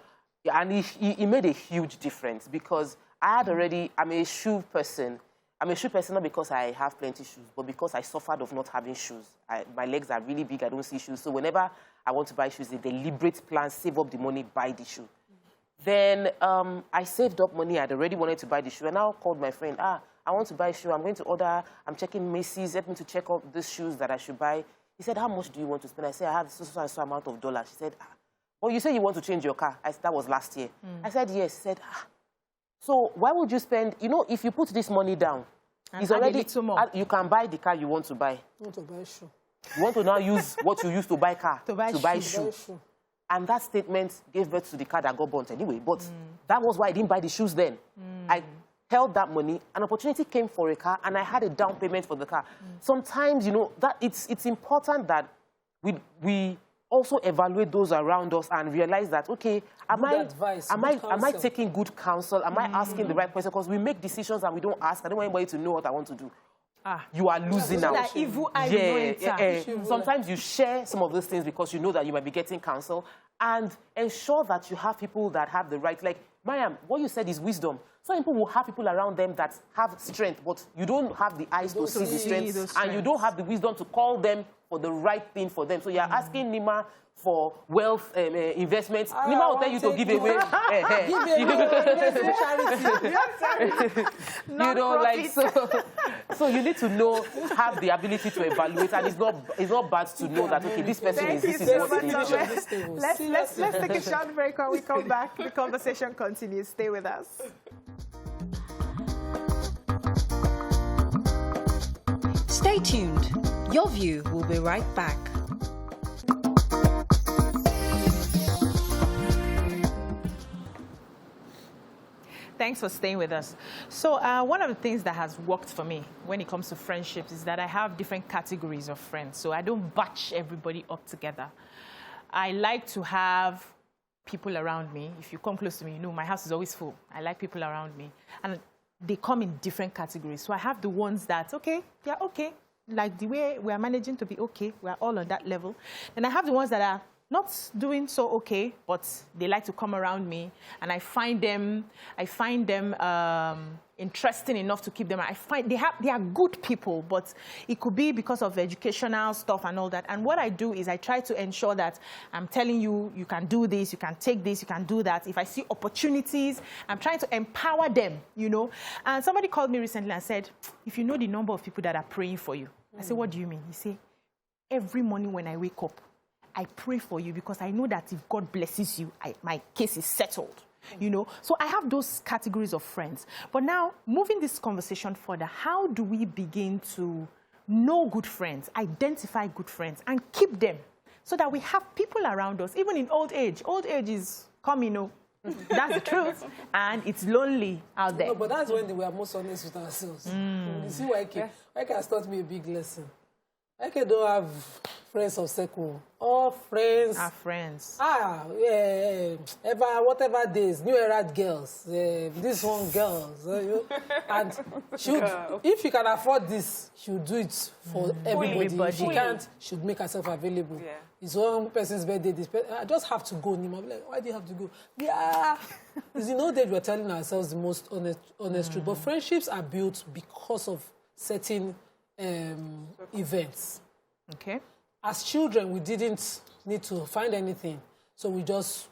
and he made a huge difference because I'm a shoe person. I'm a shoe person not because I have plenty shoes, but because I suffered of not having shoes. My legs are really big, I don't see shoes. So whenever I want to buy shoes, a deliberate plan, save up the money, buy the shoe. Then I saved up money. I'd already wanted to buy the shoe. And I called my friend, I want to buy a shoe. I'm going to order. I'm checking Macy's. Help me to check out these shoes that I should buy. He said, how much do you want to spend? I said, I have so amount of dollars. She said, well, you say you want to change your car. That was last year. I said, yes. He said, so why would you spend, if you put this money down, it's already, you can buy the car you want to buy. I want to buy a shoe. You want to now use what you used to buy car to buy shoe. And that statement gave birth to the car that got burnt anyway. But that was why I didn't buy the shoes then. I held that money. An opportunity came for a car, and I had a down payment for the car. Sometimes, that it's important that we also evaluate those around us and realize that, okay, am I taking good counsel? Am I asking the right question? Because we make decisions and we don't ask. I don't want anybody to know what I want to do. You are losing out. Sometimes you share some of those things because you know that you might be getting counsel, and ensure that you have people that have the right. Like, Mariam, what you said is wisdom. Some people will have people around them that have strength, but you don't have the eyes to see the strength, and you don't have the wisdom to call them for the right thing for them. So you're asking Nima for wealth investments. Nima will tell you to give away. So you need to know, have the ability to evaluate, and it's not bad to know that, okay, this person is what it is. Let's take a short break. When we come back, the conversation continues. Stay with us. Stay tuned. Your View will be right back. Thanks for staying with us. So one of the things that has worked for me when it comes to friendships is that I have different categories of friends. So I don't batch everybody up together. I like to have people around me. If you come close to me, my house is always full. I like people around me. And they come in different categories. So I have the ones that, okay, they're okay. Like the way we are managing to be okay. We're all on that level. And I have the ones that are not doing so okay, but they like to come around me, and I find them interesting enough to keep them. I find they are good people, but it could be because of educational stuff and all that. And what I do is I try to ensure that I'm telling you, you can do this, you can take this, you can do that. If I see opportunities, I'm trying to empower them, you know. And somebody called me recently and said, if you know the number of people that are praying for you. I said, what do you mean? He said, every morning when I wake up, I pray for you because I know that if God blesses you, my case is settled. You know, so I have those categories of friends. But now, moving this conversation further, how do we begin to know good friends, identify good friends, and keep them so that we have people around us, even in old age? Old age is coming, you know. That's the truth. And it's lonely out there. No, but that's when we are most honest with ourselves. You see why YK has taught me a big lesson. YK don't have friends of circle. All friends are friends. Whatever days, new era girls, this one girls, and if she can afford this, she'll do it for everybody. If she can't, she'll make herself available. Yeah. It's one person's birthday. I just have to go. Nima, I'm like, why do you have to go? Yeah, because in old age we're telling ourselves the most honest truth. But friendships are built because of certain events. Okay. As children, we didn't need to find anything, so we just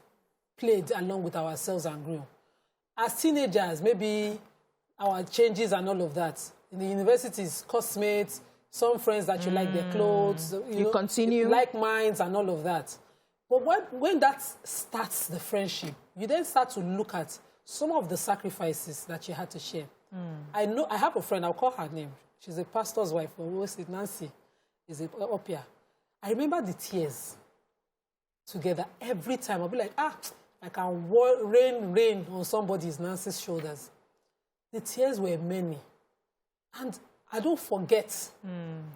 played along with ourselves and grew. As teenagers, maybe our changes and all of that. In the universities, classmates, some friends that you like their clothes, you know, continue, like minds and all of that. But when that starts the friendship, you then start to look at some of the sacrifices that you had to share. I have a friend, I'll call her name. She's a pastor's wife, or we'll say Nancy, is up here. I remember the tears together every time. I'll be like, I can rain on somebody's Nancy's shoulders. The tears were many. And I don't forget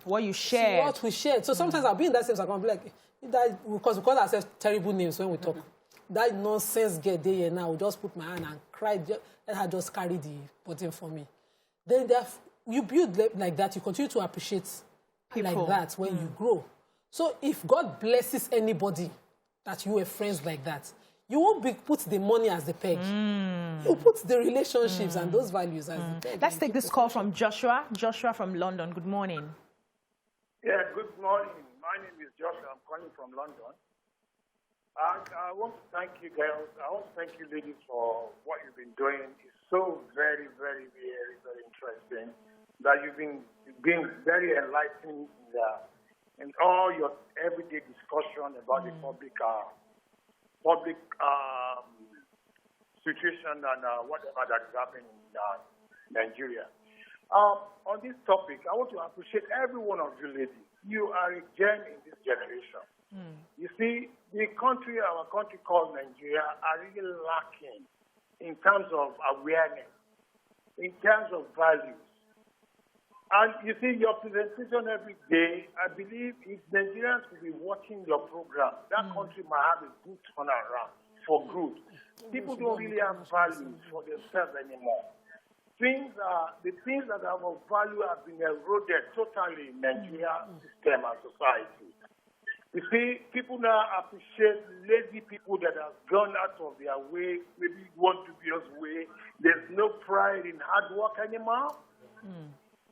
what you shared. What we shared. So sometimes I'll be in that same circle, I'll be like, because we call ourselves terrible names when we talk. That nonsense girl there here now, I will just put my hand and cry, let her just carry the button for me. Then you build like that, you continue to appreciate people like that when you grow. So if God blesses anybody that you were friends like that, you won't put the money as the peg. You put the relationships and those values as the peg. Let's take this call from Joshua. Joshua from London. Good morning. Yeah, good morning. My name is Joshua. I'm calling from London. I want to thank you girls. I want to thank you ladies for what you've been doing. It's so very, very, very, very interesting that you've been being very enlightening in all your everyday discussion about the public situation and whatever that is happening in Nigeria. On this topic, I want to appreciate every one of you ladies. You are a gem in this generation. You see, our country called Nigeria are really lacking in terms of awareness, in terms of values. And you see, your presentation every day, I believe if Nigerians will be watching your program, that country might have a good turnaround for good. People don't really have values for themselves anymore. The things that have of value have been eroded totally in Nigerian system and society. You see, people now appreciate lazy people that have gone out of their way, maybe one dubious way. There's no pride in hard work anymore.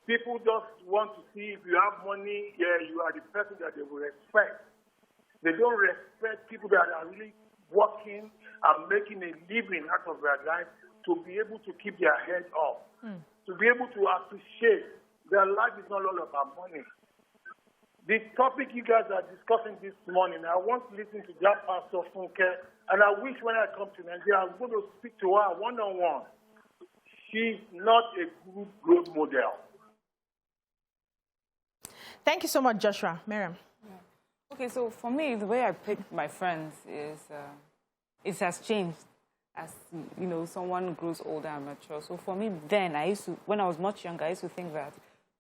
People just want to see if you have money, you are the person that they will respect. They don't respect people that are really working and making a living out of their life to be able to keep their head up, to be able to appreciate their life is not all about money. The topic you guys are discussing this morning, I want to listen to that Pastor Funke, and I wish when I come to Nigeria, I'm going to speak to her one-on-one. She's not a good role model. Thank you so much, Joshua. Miriam. Okay, so for me, the way I pick my friends is it has changed as, you know, someone grows older and mature. So for me, then, when I was much younger, I used to think that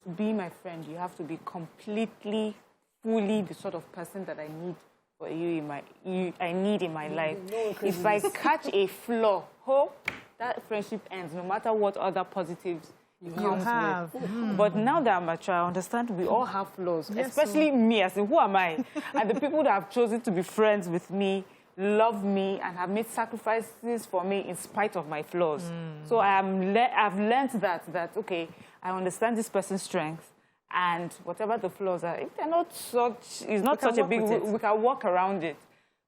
to be my friend, you have to be completely, fully the sort of person that I need for I need in my life. If I catch a flaw, that friendship ends, no matter what other positives comes with. But now that I'm mature, I understand we all have flaws, especially me, as in who am I? And the people that have chosen to be friends with me love me and have made sacrifices for me in spite of my flaws. So I've learned that, okay, I understand this person's strength, and whatever the flaws are, if they're not such, it's not such a big, we can work around it.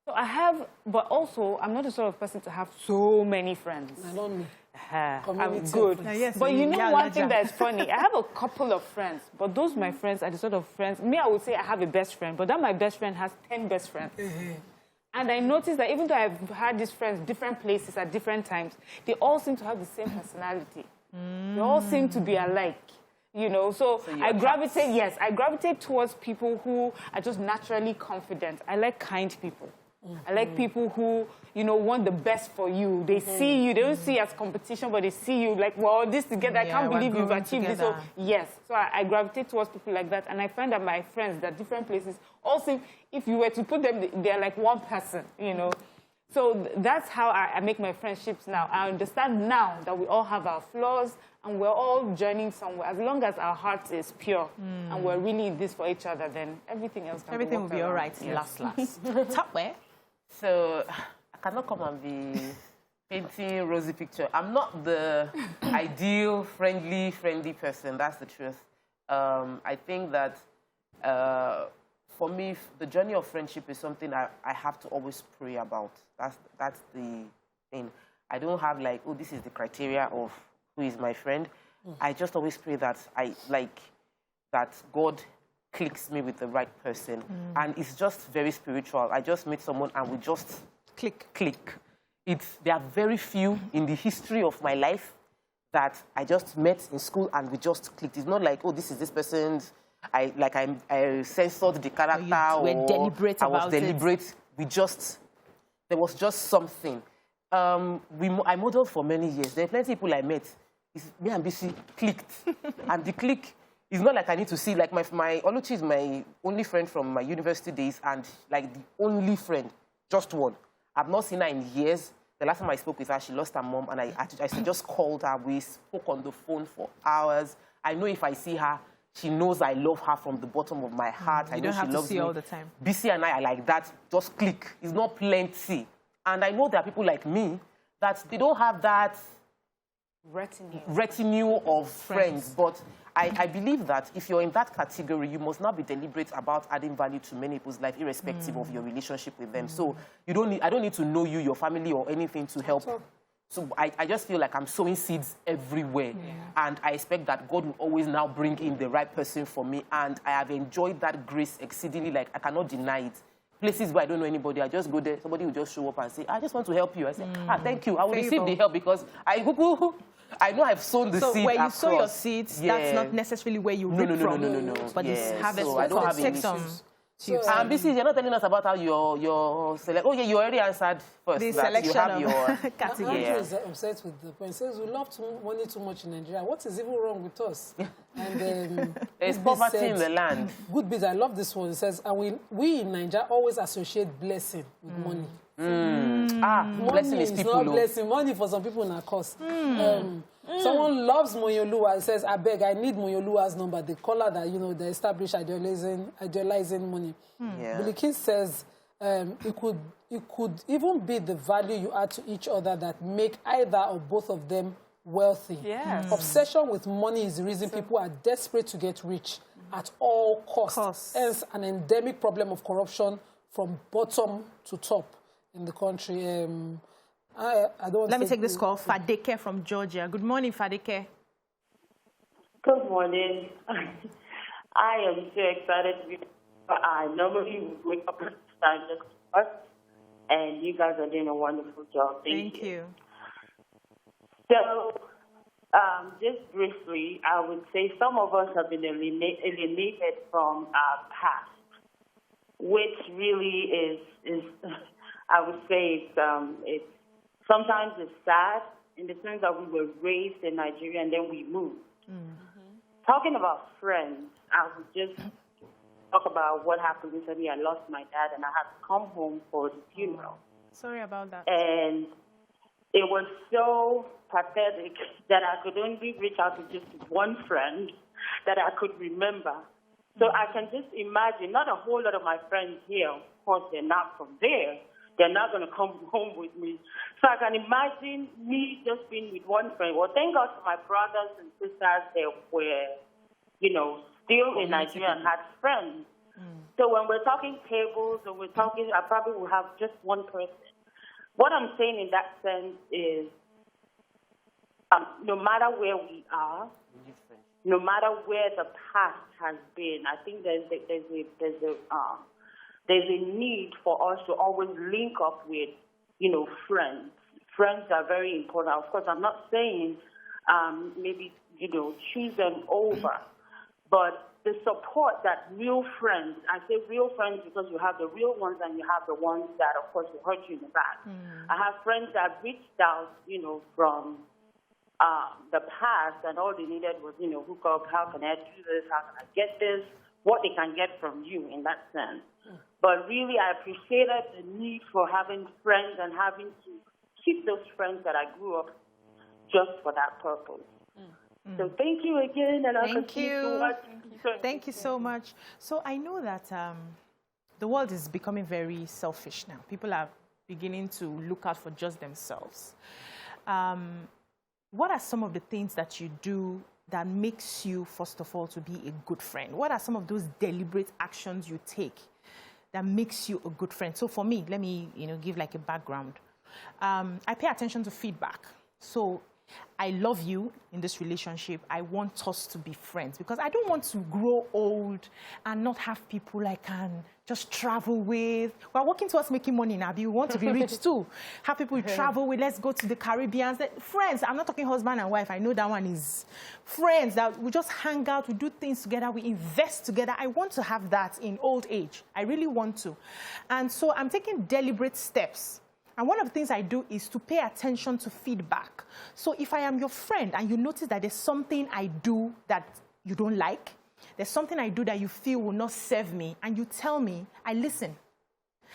So I have, but also, I'm not the sort of person to have so many friends. I don't know. I'm good. Yes, but you know one thing that's funny? I have a couple of friends, but those my friends are the sort of friends, me, I would say I have a best friend, but that my best friend has 10 best friends. And I noticed that even though I've had these friends different places at different times, they all seem to have the same personality. They all seem to be alike. You know, so I gravitate towards people who are just naturally confident. I like kind people. I like people who, you know, want the best for you. They see you, they don't see you as competition, but they see you like, well, this together, I can't believe you've achieved this. So, yes, so I gravitate towards people like that. And I find that my friends, that different places, also, if you were to put them, they're like one person, you know. So that's how I make my friendships now. I understand now that we all have our flaws and we're all journeying somewhere. As long as our heart is pure and we're really in this for each other, then everything else can will be all right. Yes. Last. Top where? So I cannot come and be painting rosy picture. I'm not the ideal, friendly person. That's the truth. I think that for me, the journey of friendship is something I have to always pray about. That's the thing. I don't have like, oh, this is the criteria of who is my friend. I just always pray that that God clicks me with the right person. And it's just very spiritual. I just met someone and we just click. There are very few in the history of my life that I just met in school and we just clicked. It's not like, oh, this is this person's, I censored the character I was deliberate. There was just something. I modeled for many years. There are plenty of people I met. Me and BC clicked. And the click is not like I need to see, like my Oluchi is my only friend from my university days and like the only friend, just one. I've not seen her in years. The last time I spoke with her, she lost her mom and I just called her. We spoke on the phone for hours. I know if I see her, she knows I love her from the bottom of my heart. I know she loves me. All the time. BC and I are like that. Just click. It's not plenty. And I know there are people like me that they don't have that retinue of friends. But I believe that if you're in that category, you must not be deliberate about adding value to many people's life, irrespective of your relationship with them. So I don't need to know you, your family, or anything to help. So I just feel like I'm sowing seeds everywhere. And I expect that God will always now bring in the right person for me. And I have enjoyed that grace exceedingly. Like, I cannot deny it. Places where I don't know anybody, I just go there. Somebody will just show up and say, I just want to help you. I say, thank you. I will receive the help because I know I've sown the seed. So where you across. sow your seeds, that's not necessarily where you reap from. No. But it's harvest. So I don't have any issues. And this is, you're not telling us about how your select. Oh yeah, you already answered first. The that selection you have your category. Is upset with the point. Says we love money too much in Nigeria. What is even wrong with us? And there's poverty in the land. Good bit. I love this one. It says, and we in Nigeria always associate blessing with money. Money blessing is people. Not blessing. Money for some people na cost. Someone loves Moyoluwa. Says, I beg, I need Moyoluwa's number. The caller that, you know, they establish idealizing money. Billy King says, it could even be the value you add to each other that make either or both of them wealthy. Obsession with money is the reason people are desperate to get rich at all costs. Hence, an endemic problem of corruption from bottom to top in the country. I don't Let me take this call. Fadeke from Georgia. Good morning, Fadeke. Good morning. I am so excited to be there. I normally would wake up at this time just to work, and you guys are doing a wonderful job. Thank you. So, just briefly, I would say some of us have been alienated from our past, which really is I would say it's sometimes it's sad in the sense that we were raised in Nigeria and then we moved. Talking about friends, I would just talk about what happened recently. I lost my dad and I had to come home for the funeral. Sorry about that. And it was so pathetic that I could only reach out to just one friend that I could remember. So I can just imagine, not a whole lot of my friends here, of course they're not from there, they're not going to come home with me. So I can imagine me just being with one friend. Well, thank God for my brothers and sisters that were, you know, still in Nigeria and had friends. So when we're talking tables or we're talking, I probably will have just one person. What I'm saying in that sense is, no matter where we are, no matter where the past has been, I think there's a need for us to always link up with, you know, friends. Friends are very important. Of course, I'm not saying maybe, you know, choose them over, but the support that real friends, I say real friends because you have the real ones and you have the ones that, of course, will hurt you in the back. I have friends that reached out, you know, from the past, and all they needed was, you know, hook up, how can I do this, how can I get this, what they can get from you in that sense. But really, I appreciated the need for having friends and having to keep those friends that I grew up just for that purpose. So thank you again, and I'll continue to watch. Thank you so much. So I know that the world is becoming very selfish now. People are beginning to look out for just themselves. What are some of the things that you do that makes you, first of all, to be a good friend? What are some of those deliberate actions you take that makes you a good friend? So for me, let me, you know, give like a background. I pay attention to feedback. So I love you in this relationship. I want us to be friends because I don't want to grow old and not have people I can just travel with. We're working towards making money now. We want to be rich too. Have people we travel with. Let's go to the Caribbean. Friends. I'm not talking husband and wife. I know that one is friends that we just hang out. We do things together. We invest together. I want to have that in old age. I really want to. And so I'm taking deliberate steps. And one of the things I do is to pay attention to feedback. So if I am your friend and you notice that there's something I do that you don't like, there's something I do that you feel will not serve me, and you tell me, I listen.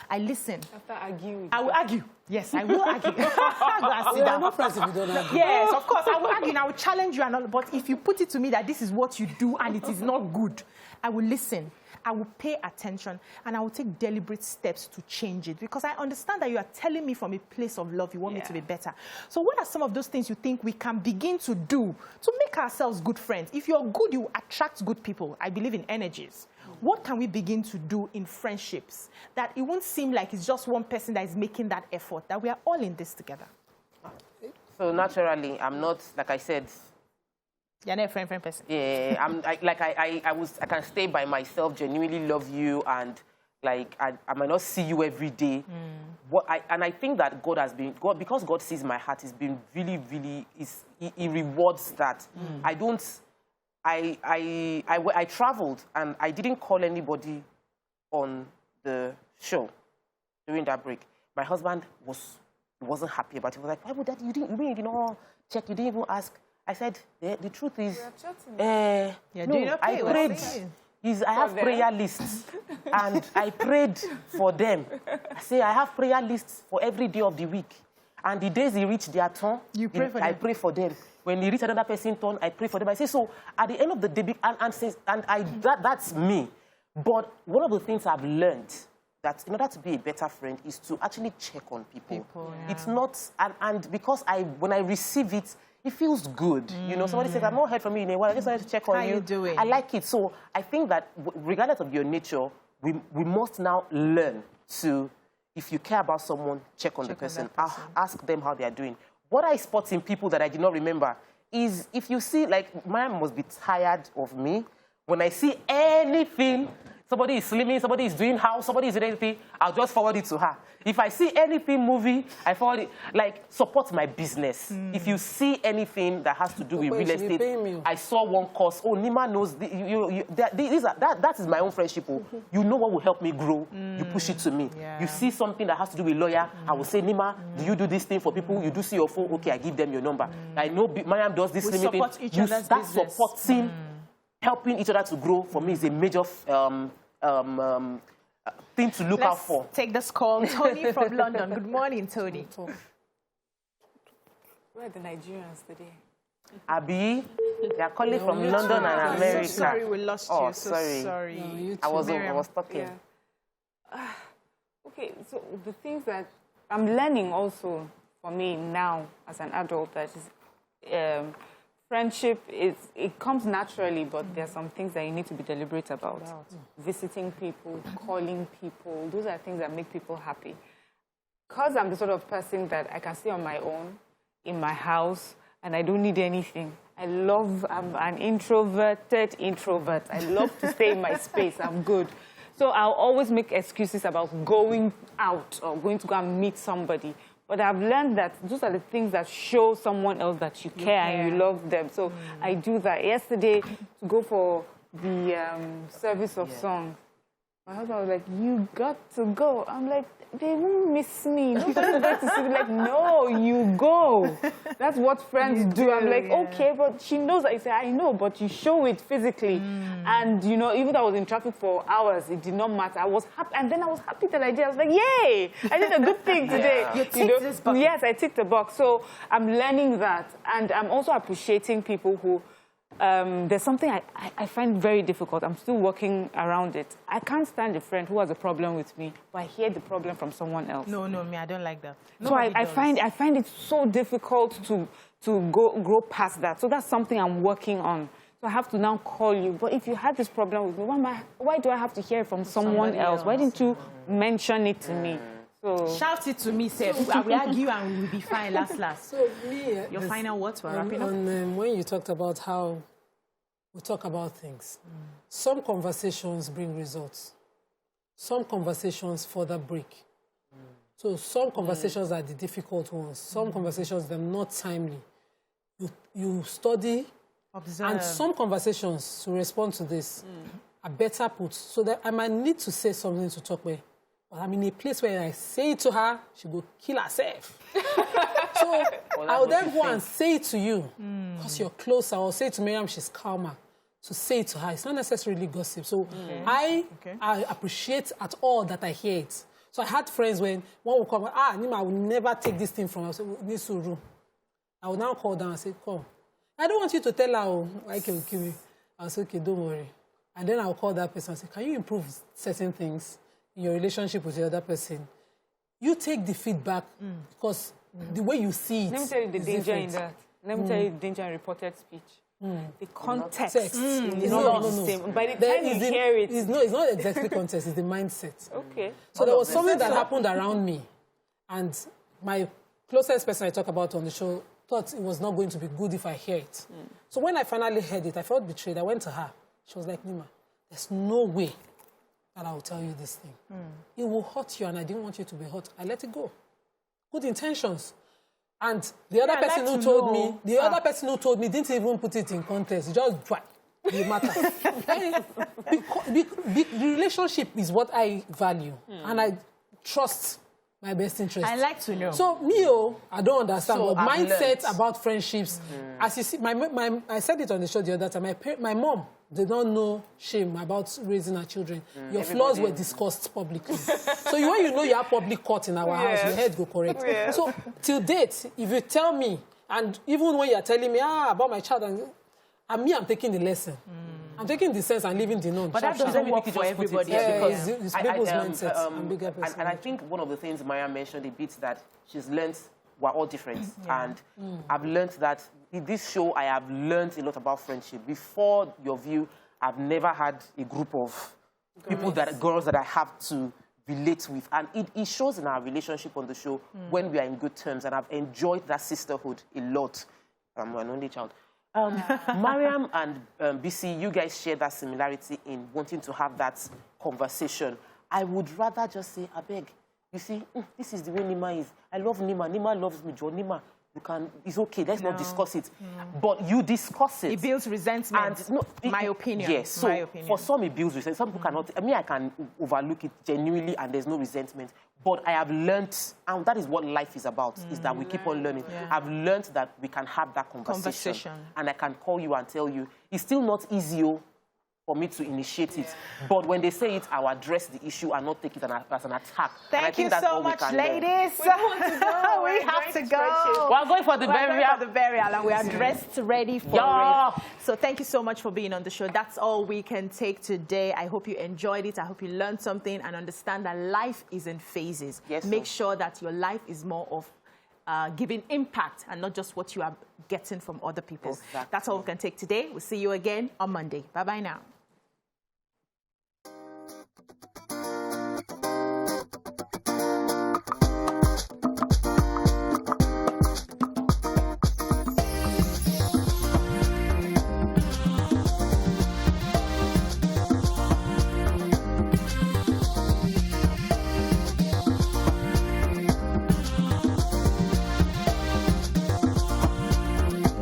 I listen. After arguing. I will argue. Yes, I will argue. You're not friends if you don't argue. Yes, of course, I will argue and I will challenge you and all. But if you put it to me that this is what you do and it is not good, I will listen. I will pay attention and I will take deliberate steps to change it because I understand that you are telling me from a place of love you want me to be better. So what are some of those things you think we can begin to do to make ourselves good friends? If you're good, you attract good people. I believe in energies. What can we begin to do in friendships that it won't seem like it's just one person that is making that effort, that we are all in this together? So naturally, I'm not, like I said, you're not a friend person. Yeah, I can stay by myself, genuinely love you, and like I might not see you every day. And I think that because God sees my heart, has been really, really, he rewards that. I traveled and I didn't call anybody on the show during that break. My husband wasn't happy about it. He was like, why would that? You didn't check, you didn't even ask. I said, the truth is, I have prayer lists, and I prayed for them. I say, I have prayer lists for every day of the week. And the days he reach their turn, I pray for them. When he reach another person's turn, I pray for them. I say, so at the end of the day, that's me. But one of the things I've learned, that in order to be a better friend is to actually check on people. It's not, and because when I receive it, it feels good. You know, somebody says, I've not heard from you in a while. I just wanted to check on you. How you doing? I like it. So I think that regardless of your nature, we must now learn to, if you care about someone, check on the person. Ask them how they are doing. What I spot in people that I did not remember is if you see, like, mine must be tired of me. When I see anything, somebody is slimming, somebody is doing house, somebody is doing anything, I'll just forward it to her. If I see anything movie, I forward it. Like, support my business. If you see anything that has to do with real estate, I saw one course. Oh, Nima knows. That is my own friendship. You know what will help me grow. You push it to me. You see something that has to do with lawyer, I will say, Nima, do you do this thing for people? You do see your phone? Okay, I give them your number. I know Mariam does this thing. That supporting, helping each other to grow, for me, is a major thing to look out for. Take this call. Tony from London. Good morning, Tony. Where are the Nigerians today? Abi, they are calling from London and America. So sorry we lost you. Sorry. Sorry. No, I was talking. Yeah. Okay, Okay, so the things that I'm learning also for me now as an adult, that is, friendship it comes naturally, but there are some things that you need to be deliberate about. Visiting people, calling people, those are things that make people happy. Because I'm the sort of person that I can stay on my own in my house and I don't need anything. I'm an introverted introvert. I love to stay in my space. I'm good. So I'll always make excuses about going out or going to go and meet somebody. But I've learned that those are the things that show someone else that you care and you love them. So I do that. Yesterday, to go for the service of song, my husband was like, you got to go. I'm like, they won't miss me. Nobody's going to see me. Like, no, you go. That's what friends do. I'm like, okay, but she knows. I say, I know, but you show it physically. And, you know, even though I was in traffic for hours, it did not matter. I was happy. And then I was happy that I did. I was like, yay, I did a good thing today. You ticked this box. Yes, I ticked the box. So I'm learning that. And I'm also appreciating people who... there's something I find very difficult. I'm still working around it. I can't stand a friend who has a problem with me, but I hear the problem from someone else. No, me, I don't like that. So I find it so difficult to grow past that. So that's something I'm working on. So I have to now call you. But if you had this problem with me, why do I have to hear it from someone else? Why didn't you mention it to me? So shout it to me, Seth. I will argue and we will be fine last. So me, your final words were wrapping up. When you talked about how we talk about things, some conversations bring results. Some conversations further break. So some conversations are the difficult ones. Some conversations they're not timely. You study, observe, and some conversations to respond to this are better put. So that I might need to say something to talk with. But I'm in a place where I say it to her, she go kill herself. So I'll then go and say it to you, because you're closer. I'll say it to Miriam, she's calmer. So say it to her. It's not necessarily gossip. So I appreciate at all that I hear it. So I had friends when one would come, Nima, I will never take this thing from her. I said, this room. I will now call down and say, come. I don't want you to tell her, I can kill you. I'll say, okay, don't worry. And then I'll call that person and say, can you improve certain things in your relationship with the other person? You take the feedback because the way you see it. Let me tell you the danger in that. Let me tell you the danger in reported speech. The context is not the same. By the time you hear it... It's not exactly context, it's the mindset. Okay. So there was something that happened around me, and my closest person I talk about on the show thought it was not going to be good if I hear it. So when I finally heard it, I felt betrayed. I went to her. She was like, Nima, there's no way that I will tell you this thing. It will hurt you, and I didn't want you to be hurt. I let it go. Good intentions. And the other person who told me, didn't even put it in context. Just the matter. The relationship is what I value, and I trust my best interest. I like to know. So I don't understand. But mindset about friendships, as you see, I said it on the show the other time. My mom did not know shame about raising her children. Your flaws were discussed publicly. So when you know you have public court in our house, your head go correct. Yeah. So till date, if you tell me, and even when you're telling me about my child, I'm taking the lesson. I'm taking the sense and leaving the norm. But that doesn't work for everybody. Because it's people's mindsets and bigger person. And I think one of the things Maya mentioned a bit that she's learned, we're all different. And I've learned that in this show, I have learned a lot about friendship. Before your view, I've never had a group of girls that I have to relate with. And it shows in our relationship on the show when we are in good terms. And I've enjoyed that sisterhood a lot. I'm an only child. Mariam and BC, you guys share that similarity in wanting to have that conversation. I would rather just say, I beg, you see, this is the way Nima is. I love Nima. Nima loves me, Joe. Nima, it's okay, let's not discuss it. But you discuss it. It builds resentment, my opinion. Yes, so for some it builds resentment. Some people cannot, I can overlook it genuinely and there's no resentment. But I have learned, and that is what life is about, is that we keep on learning. Yeah. I've learned that we can have that conversation. And I can call you and tell you, it's still not easy, for me to initiate it. But when they say it, I'll address the issue and not take it as an attack. Thank you so much, ladies. We go. We have to go. We're going for the burial. And we are dressed ready for it. So thank you so much for being on the show. That's all we can take today. I hope you enjoyed it. I hope you learned something and understand that life is in phases. Yes, Make sure that your life is more of giving impact and not just what you are getting from other people. Exactly. That's all we can take today. We'll see you again on Monday. Bye-bye now.